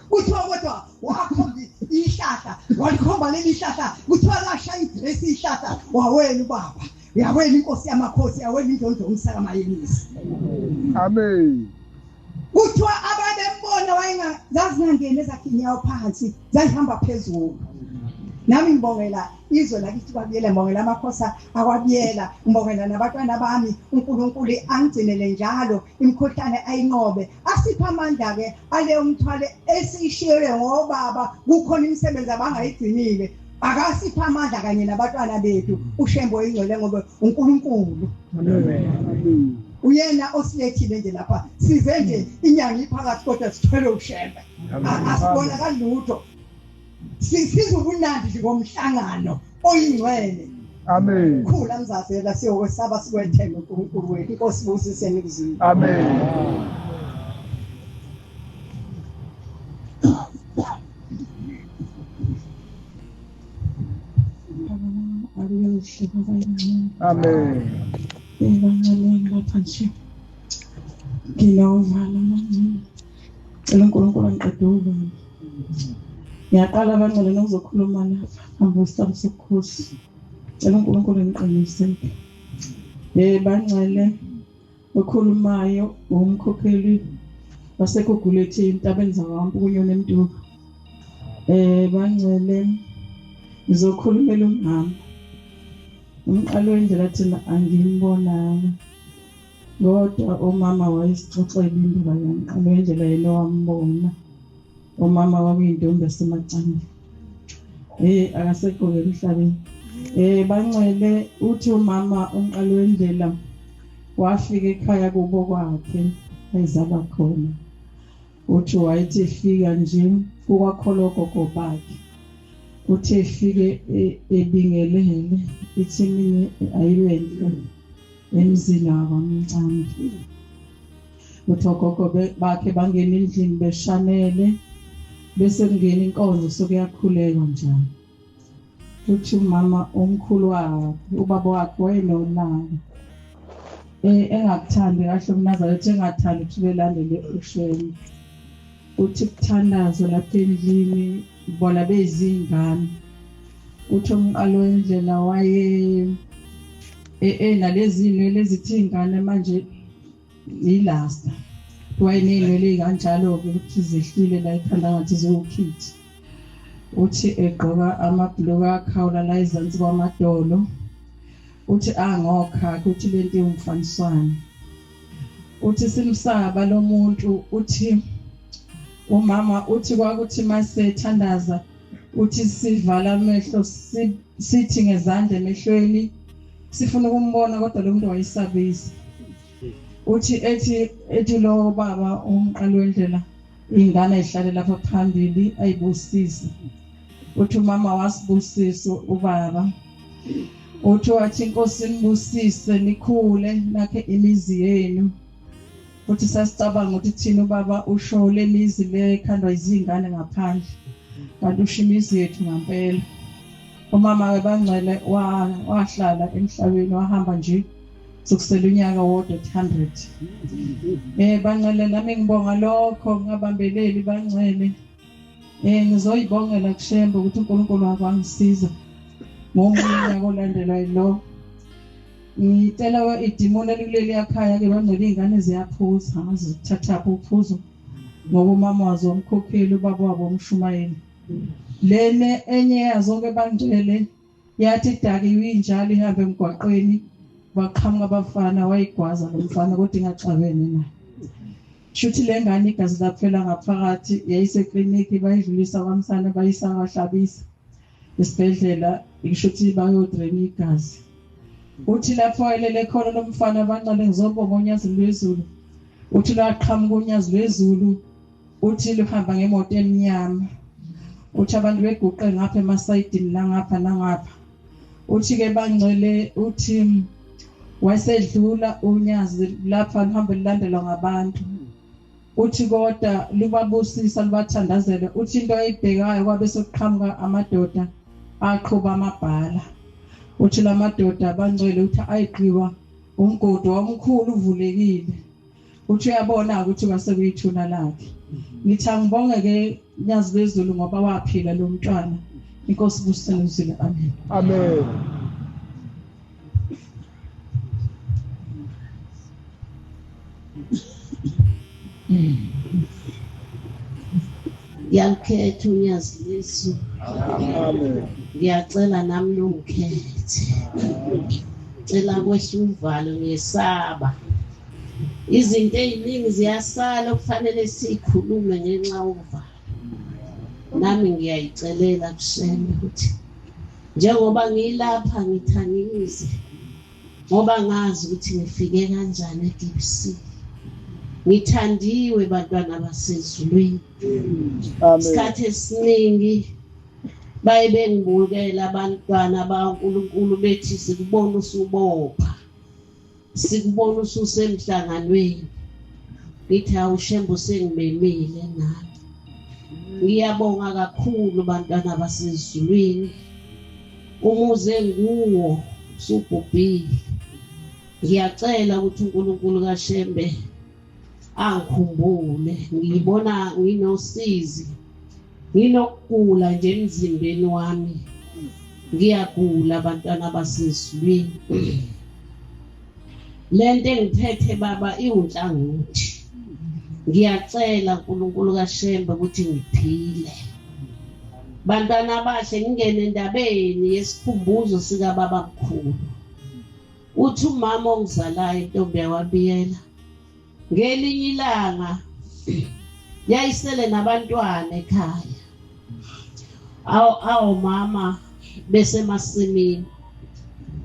kuthiwa kodwa wakhomba ihlahla walikhomba leli hlahla kuthiwa lasha idress ihlahla wawela ubaba yawela inkosi yamakhosi yawela indlondo umsakamayelisi. Amen. Kuthiwa ababembona wayengazazingangene zakhinyawo phansi zayihamba phezulu. Nami ngibongela izwe lakithi kwabiyela ngibongela amakhosa akwabiyela ngibongela nabatwana bami uNkulunkulu angigcinele njalo imikhuhlane ayinqobe asipha amandla ke aleyo mthwale esishiye ngobaba kukhona imisebenzi abangayigcinile akasipha amandla kanye nabatwana bethu ushembo ingcwele ngoba uNkulunkulu. Amen. Uyena osilethile nje lapha size nje inyanga iphakathi kodwa sithwele ushembe asibona kalutho sizubunandi ngomhlangano oyingcwele. Amen. Khula mzazela siyokwesaba sikwethemba uNkulunkulu wethu inkosi busise nikuzini. Amen. Amen. Ngiyaqala abangcwele nokuzokhuluma lapha hamba isihlalo sobukhosi cela uNkulunkulu ngiqiniseke bangcwele okhulumayo umkhokheli waseGugulethe entabeni zakwampu kunyoni eMtuba bangcwele ngizokhulumela umama umqalo wendlela thina angimbonanga kodwa umama wayesixoxela indaba yomqalo wendlela yena wambona umama wakuyintombi yasemacane akasekho ke emhlabeni bangcwele uthi umama umqalo wendlela wafika ekhaya kubo kwakhe ezaba khona uthi wayethi fika nje kukwakholoko bakhe Uthi efike ebingelele ithi mina ayiwenhle emzini wakwamncane. Uthi ogogo bakhe bangena endlini beshanele bese kungena inkonzo sokuyakhuleka njalo. Uthi umama omkhulu wakhe ubaba wakhe wayenolaka engakuthandi kahle uNazaretha engathandi ukuthi belandele ushweni. Uthi kuthandazo lapha endlini bona bezingane. Uthi umqalo wendlela waye nalezi inwele ezithi ingane manje ilasta. Wayenenwele kanjalo ukuthi zihlile la ekhanda ngathi ziwukhithi. Uthi egqoka amabhuluku akhawula la ezansi kwamadolo. Uthi angokha ukuthi lento ingumfaniswane. Uthi simsaba lo muntu. Uthi umama uthi kwakuthi masethandaza uthi sivala amehlo sithi ngezandla emehlweni sifuna ukumbona kodwa lo muntu wayisabisa. Uthi ethi lo baba umqalo wendlela ingane ihlale lapha phambili ayibusise. Uthi umama wasibusisa ubaba. Uthi wathi inkosi nibusise nikhule nakhe imizi yenu. Uthi sasicabanga ukuthi thina ubaba usho lemizi le ekhandwa izingane ngaphandle kanti usho imizi yethu ngempela. Umama webangcwele wahlala emhlabeni wahamba nje sokusela unyaka wodwa 100. Bangcwele nami ngibonga lokho ngabambeleli bangcwele. Ngizoyibongela kushembe ukuthi uNkulunkulu wangisiza ngomunyaka olandelayo lo. Ngitela idimoni elikuleli ekhaya ke bangcwele izingane ziyaphuza ngazithatha uphuzo ngoba umama wazo umkhokheli ubaba wabo umshumayeli. Lene enye yazo ke bangcwele yathi dakiwe injalo ihambe emgwaqweni baqhamuka abafana wayigwaza lo mfana kodwa ingaxabene naye. Shuthi lengane igazi laphela ngaphakathi yayisekliniki bayidlulisa kwamsana bayisa kwahlabisa esibhedlela ishuthi bayodrain igazi. Uthi lapho ayelele khona lo mfana banqale ngizobonga uNyazi lwezulu. Uthi laqhamuka uNyazi lwezulu uthi luhamba ngemoto emnyama. Uthi abantu beguqe ngapha emasayidini la ngapha nangapha. Uthi ke bangcwele uthi wayesedlula uNyazi lapha lihambe lilandelwa ngabantu. Uthi kodwa libabusisa libathandazela. Uthi into ayibhekayo kwabe sokuqhamuka amadoda aqhuba amabhala. Uthi lamadoda bangcwele uthi ayigqiwa umgodi omkhulu uvulekile. Uthi uyabona ukuthi kwasekuyithuna lakhe. Ngithi angibonge ke Nyazi lwezulu ngoba waphila lo mntwana. Inkosi busisele amen. Amen. Yakhetha uNyazi lwezulu. Amen. Ngiyacela nami lungikhethe. Cela kwehla uvalo ngesaba. Izinto eziningi ziyasala kufanele sikhulume ngenxa yovalo. Nami ngiyayicelela kushembe ukuthi njengoba ngilapha ngithangize ngoba ngazi ukuthi ngifike kanjani eDBC. Ngithandiwe bantwana basezulwini. Amen. Isikhathi esiningi baye bengibukela abantwana baNkulunkulu bethi sikubona usubopha. Sikubona ususemhlanganweni. Ngithi awushembe sengibemile nami. Ngiyabonga kakhulu bantwana basezulwini. Umuze nguwo usubhubhile. Ngiyacela ukuthi uNkulunkulu kaShembe angikhumbule. Ngiyibona nginosizi. Nginokugula nje emzimbeni wami. Ngiyagula abantwana basezulwini. Lento engiphethe baba iwunhlangothi. Ngiyacela uNkulunkulu kaShembe ukuthi ngiphile. Bantwana bahle ngingene endabeni yesikhumbuzo sika baba mkhulu. Uthi umama ongizalayo intombi yakwabiyela. Ngelinye ilanga yayisele nabantwana ekhaya. Awu mama bese masimini.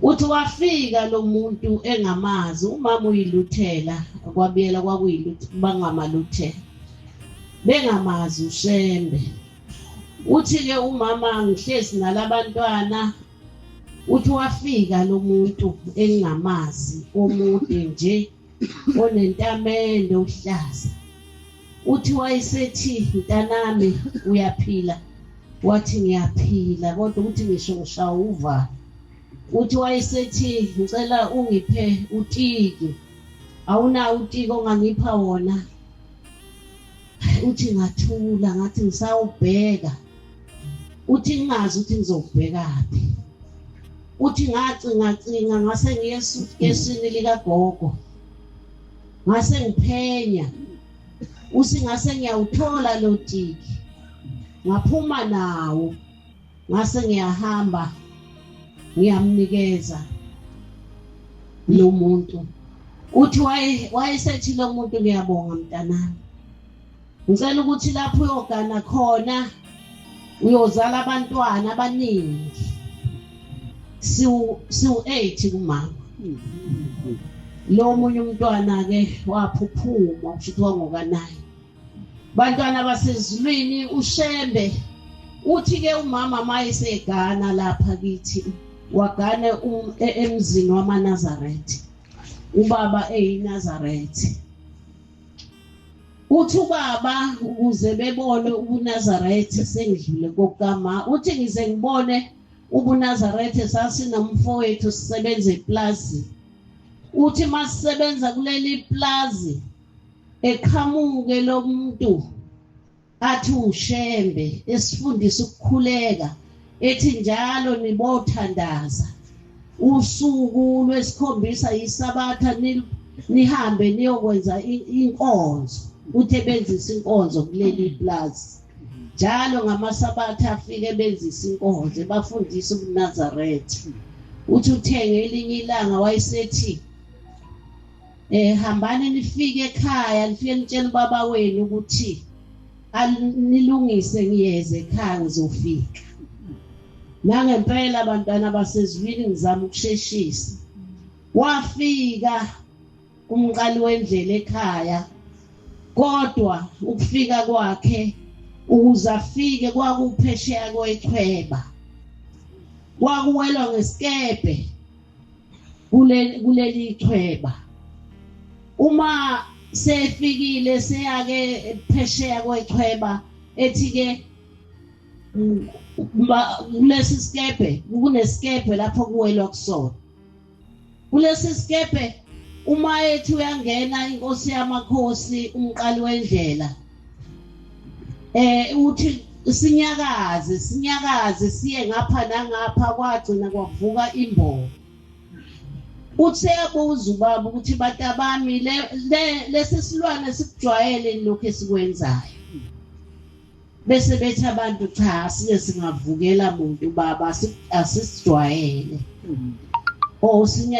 Uthi wafika lo muntu engamazi umama uyiluthela kwabiyela kwakuyiluthi bangamaluthela. Bengamazi uShembe. uthi ke umama ngihlezi nalabantwana uthi wafika lo muntu engingamazi omude nje onentamende uhlaza uthi wayesethi mntanami uyaphila wathi ngiyaphila kodwa uthi ngisho ngishawuva uthi wayesethi ngicela ungiphe utiki awunawo utiki ongangipha wona uthi ngathula ngathi ngisawubheka uthi ngingazi ukuthi ngizobhekaphi uthi ngacinga ngase ngiyesutkesini likagogo ngase ngiphenya usingase ngiyawuthola lo tiki ngaphuma nawo ngase ngiyahamba ngiyamnikeza lo muntu uthi wayesethi lo muntu ngiyabonga mntanami ngicela ukuthi lapho uyogana khona uyozala abantwana abaningi siwu-8 kumama lo munye umntwana ke waphuphuma kushuthi wangokanayo bantwana basezulwini uShembe uthi ke umama mayesegana lapha kithi wagane emzini wamaNazaretha ubaba eyiNazaretha uthi ubaba ukuze bebone ubuNazaretha sengidlule kokama uthi ngize ngibone ubuNazaretha sasinomfowethu sisebenza eplazi uthi masisebenza kuleli plazi eqhamuke lo muntu athi uShembe esifundisa ukukhuleka ethi njalo nibothandaza usuku lwesikhombisa yisabatha nihambe niyokwenza inkonzo uthi benzisa inkonzo kuleli plaza njalo ngamasabatha afike benzisa inkonzo bafundisa ubuNazaretha uthi uthenge elinye ilanga wayesethi hambani nifike ekhaya nifike nitshela ubaba wenu ukuthi nilungise ngiyeze ekhaya ngizofika nangempela abantwana basezulwini ngizama ukusheshisa wafika umqali wendlela ekhaya kodwa ukufika kwakhe ukuze afike kwakuphesheya kwechweba kwakuwelwa ngesikebe kuleli chweba uma sefikile seyake phesheya kwechweba ethi ke kulesi sikebe kunesikebe lapho kuwelwa kusona kulesi sikebe uma ethi uyangena inkosi yamakhosi umqali wendlela uthi sinyakaze siye ngapha nangapha kwagcina kwavuka imbobo uthi yabuza ubaba ukuthi batabami lesi silwane sikujwayele lokho esikwenzayo bese bethi abantu cha sike singavukela umuntu baba asisijwayele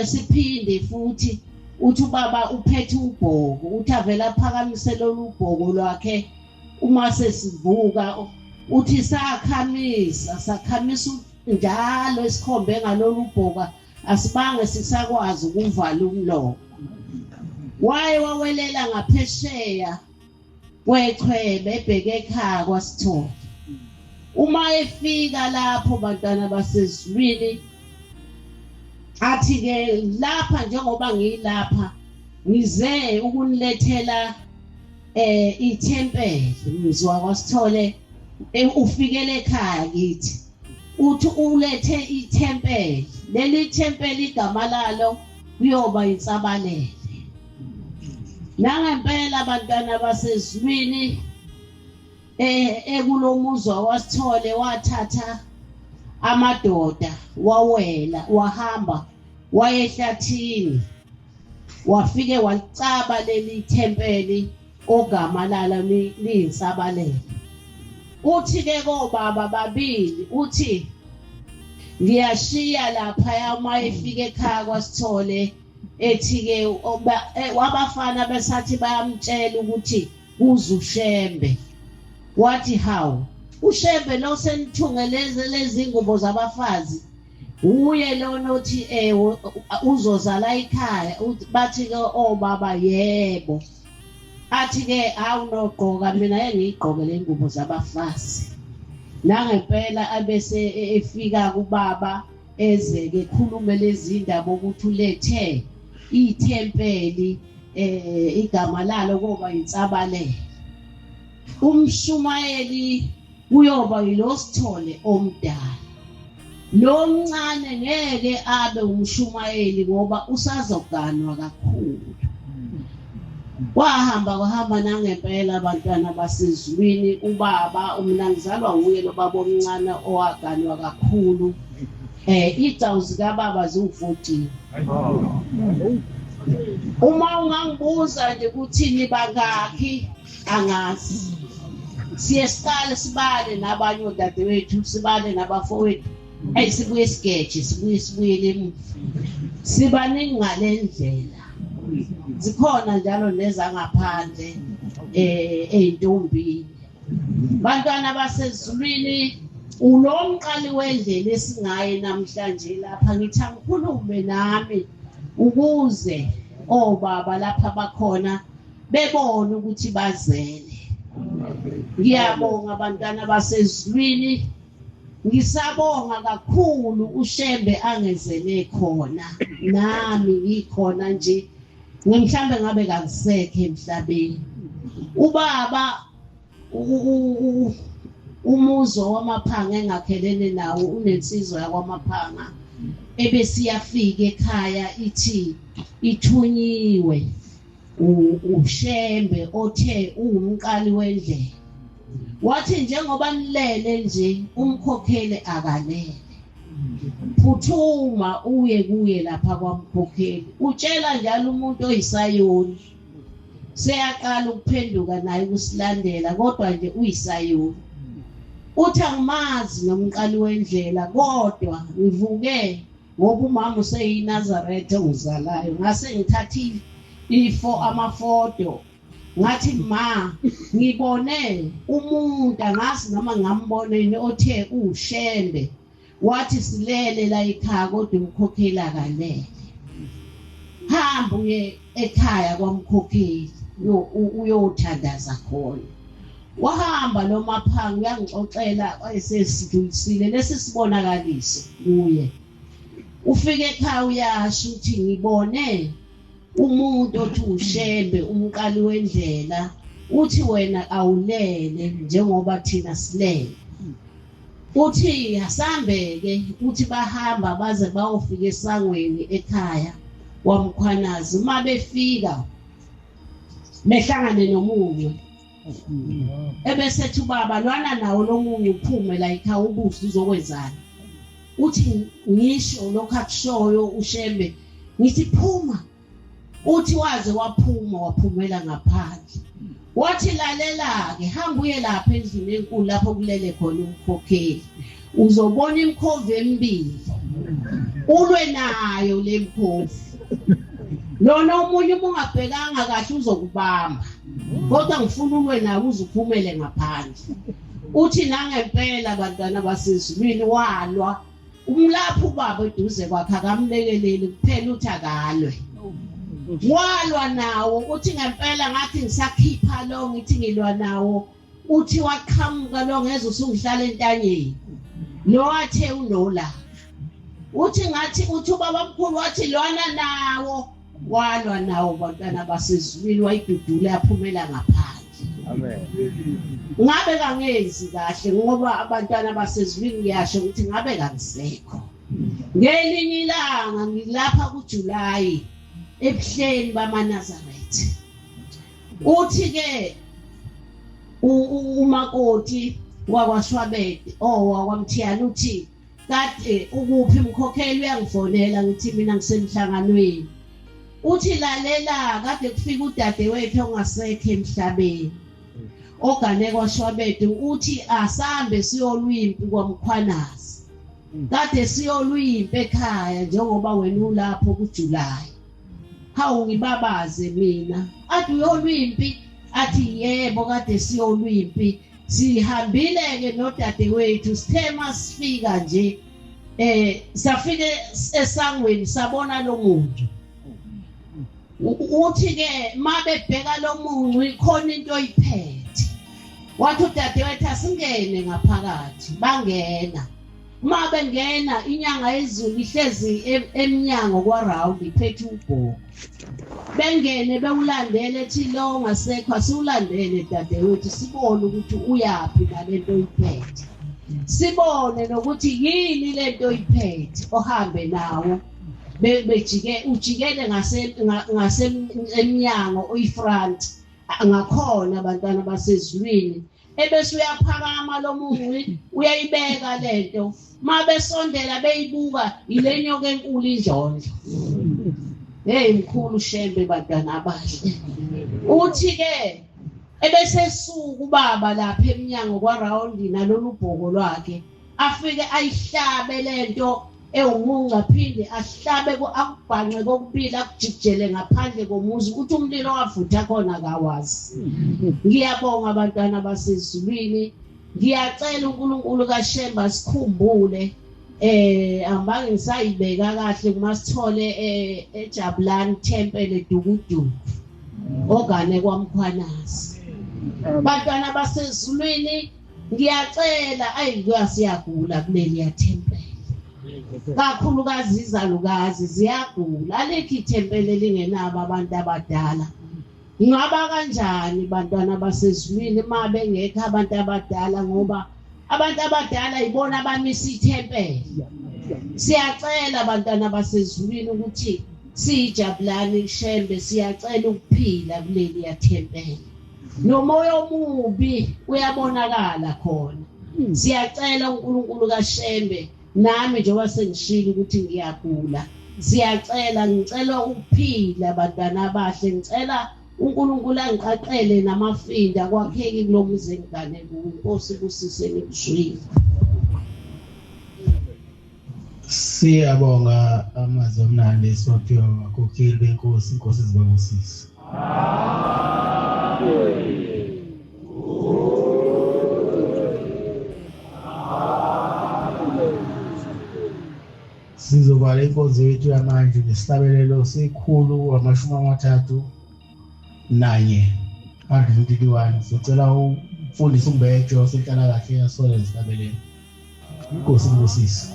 siphinde futhi uthi ubaba uphethe ubhoko uthi avela phakamise lolu bhoko lwakhe uma sesivuka uthi sakhamisa njalo isikhombe ngalolu bhoka asibange sisakwazi ukuvala umlomo wawelela ngaphesheya kwechwebe ebheke ekhaya kwaSithole uma efika lapho bantwana basezulwini athi ke lapha njengoba ngilapha ngize ukunilethela ithempeli ngizwa kwaSithole ufikele ekhaya kithi uthi ulethe ithempeli leli thempeli igama lalo kuyoba insabalele nangempela abantwana basezulwini ekulomuzwa waSithole wathatha amadoda wawela wahamba wayehlathini wafike walicaba leli thempeli ogama lalo liyinsabalele uthi ke kobaba babili uthi ngiyashiya lapha yama efike ekhaya kwaSithole ethi ke wabafana besathi bayamtshela ukuthi kuze uShembe wathi hawu uShembe lo senithungeleze lezi ngubo zabafazi uye lona uthi uzozala ekhaya bathi ke obaba yebo athi ke awunogqoka mina engiyigqoke le ngubo zabafazi nangempela abese efika kubaba eze ke khulume lezi indaba ukuthi ulethe ithempeli igama lalo kuba insabalele. Umshumayeli uyoba yilosithole omdala. Lo mncane ngeke abe umshumayeli ngoba usazoganwa kakhulu. Kwahamba nangempela abantwana basezulwini ubaba umnangizalwa uye lo baba omncane owaganwa kakhulu. Izawu zikababa ziwu14. Uma ungangibuza nje ukuthini bangakhi angazi. Siyesiqala sibale nabanye odadewethu, sibale nabafowethu. Sibuye sigeje, sibuyele emuva. Sibaningi ngalendlela. Zikhona njalo nezangaphandle ey'ntombini. Bantwana basezulwini ulomqali wendlela esingaye namhlanje lapha ngithi angikhulume nami ukuze obaba lapha bakhona bebone ukuthi bazele. Ngiyabonga abantwana basezulwini. Ngisabonga kakhulu uShembe angezele khona. Nami ngikhona nje. Ngimhlambe ngabe kangisekho emhlabeni. Ubaba umuzo wamaphanga engakhelene nawo unensizwa yakwamaphanga. Ebesiyafika ekhaya ithi ithunyiwe uShembe othe ungumqali wendlela. Wathi njengoba nilele nje umkhokheli akalele. Phuthuma uye kuye lapha kwamkhokheli. Utshela njalo umuntu oyisayoni. Seyaqala ukuphenduka naye ukusilandela kodwa nje uyisayoni. Uthi angimazi nomqali wendlela kodwa ngivuke ngoba umama useyiNazaretha ongizalayo. Ngase ngithathile amafoto. Ngathi ma ngibone umuntu angazi noma ngamboneni othe uShembe. Wathi silele la ekhaya kodwa umkhokheli akalele. Hamba uye ekhaya kwamkhokheli uyothandaza khona. Wahamba lo maphanga uyangixoxela wayesesidlulisile lesi sibonakaliso kuye. Ufike ekhaya uyasho ukuthi ngibone umuntu othi uShembe umqali wendlela uthi wena awulele njengoba thina silele. Uthi asambeke uthi bahamba baze bayofika esangweni ekhaya kwaMkhwanazi. Uma befika behlangane nomunye ebesethi ubaba lwana nawo lo munye uphume la ekhaya ubuze uzokwenzani. Uthi ngisho lokho akushoyo uShembe ngithi phuma. Uthi waze waphumela ngaphandle. Wathi lalela-ke hamba uye lapha endlini enkulu lapho kulele khona umkhokheli. Uzobona imkhovu emibili. Ulwe nayo le mkhovu. Lona omunye uma ungabhekanga kahle uzokubamba. Kodwa ngifuna ulwe nayo uzuphumele ngaphandle. Uthi nangempela abantwana basezulwini walwa. Umlapha ubaba eduze kwakhe akamlekeleli kuphela uthi akalwe. Walwa nawo uthi ngempela ngathi ngisakhipha lo ngithi ngilwa nawo. Uthi waqhamuka lo ngeze usungihlala entanyeni. Lo athe unola. Uthi ngathi uthi ubaba mkhulu wathi lwana nawo. Walwa nawo bantwana basezulwini wayidudula yaphumela ngaphandle. Amen. Ngabe kangenzi kahle ngoba abantwana basezulwini ngiyasho ukuthi ngabe kangisekho. Ngelinye ilanga ngilapha kuJuly ebuhleni bamaNazaretha. Uthi ke umakoti wakwaShwabede wakwamthiyana uthi kade ukuphi umkhokheli uyangifonela ngithi mina ngisemhlanganweni. Uthi lalela kade kufika udadewethu ongasekho emhlabeni ogane kwaShwabede uthi asambe siyolwimpi kwaMkhwanazi. Kade siyolwimpi ekhaya njengoba wena ulapho kuJuly. Hawu ngibabaze mina. Athi uyolwimpi athi yebo kade siyolwimpi. Sihambile ke nodadewethu sithe masifika nje safike esangweni sabona lo muntu. Uthi ke mabebheka lo muntu ikhona into oyiphethe. wathi udadewethu asingene ngaphakathi bangena uma bengena inyanga yezulu ihlezi eminyango kwaRawu iphethe ubhoko bengene bewulandele ethi lo ngasekho asiwulandele dadewethu sibone ukuthi uyaphi nalento oyiphethe sibone nokuthi yini lento oyiphethe ohambe nawo ujikele ngasemnyango oyifront ngakhona abantwana basezulwini ebese uyaphakama lo mungu uyayibeka lento mabesondela beyibuka ilenyoka enkulu indlondlo hey mkhulu Shembe bantwana abahle uthi ke ebese suku baba lapha eminyango kwaRawundi nalolu bhoko lwakhe afike ayihlabe lento ewumunga phinde ahlabe akubhanqe kokubili akujikijele ngaphandle komuzi ukuthi umlilo wavutha khona kawazi ngiyabonga abantwana basezulwini ngiyacela uNkulunkulu kaShemba sikhumbule ambange ngisayibeka kahle kumasithole eJabulani Temple edukuduku ogane kwaMkhwanazi bantwana basezulwini ngiyacela ayikuyasiyagula kuleli ya temple kakhulukazi izalukazi ziyagula alekho ithempele lingenabo abantu abadala ngaba kanjani bantwana basezulwini uma bengekho abantu abadala ngoba abantu abadala yibona abamisa ithempele siyacela abantwana basezulwini ukuthi siyijabulani Shembe siyacela ukuphila kuleli ya thempele nomoya omubi uyabonakala khona siyacela uNkulunkulu kaShembe nami njengoba sengishilo ukuthi ngiyagula siyacela ngicela ukuphila abantwana abahle ngicela uNkulunkulu angiqaqele namafinda kwakheke kulomuzi engane kuNkosi kusise nikushwile Siyabonga amazwi omnandi esiwaphiwa abakhokheli benkosi inkosi zibabusise Sizoba lenkonzo yethu yamanje nesihlabelelo sikhulu 31 131 sicela umfundisi uMbejo senhlala kahle yasole isihlabelelo inkosi ngosisi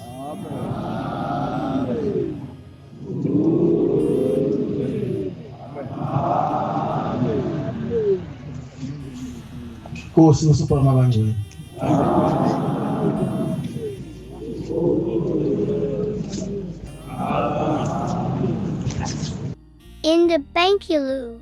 Nkosi usupha mabangcwele In the Bankulu.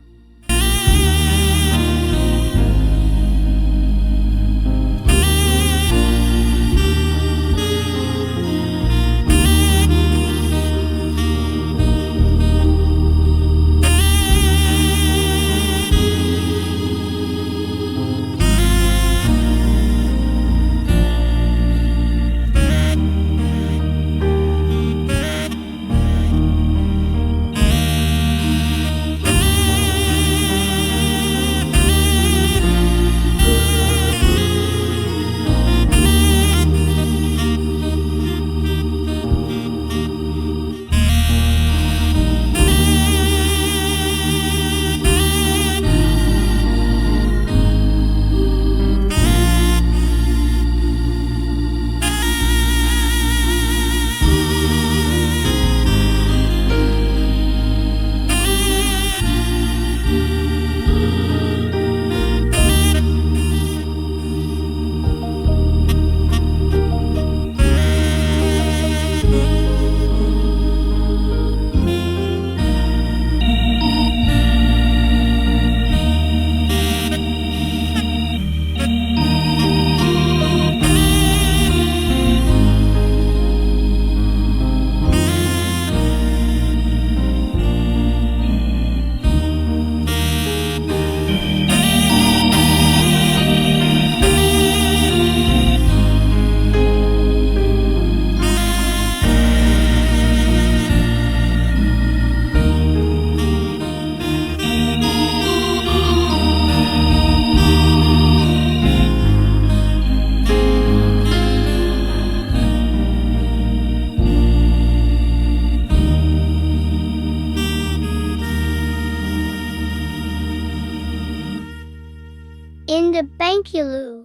the Bankulu.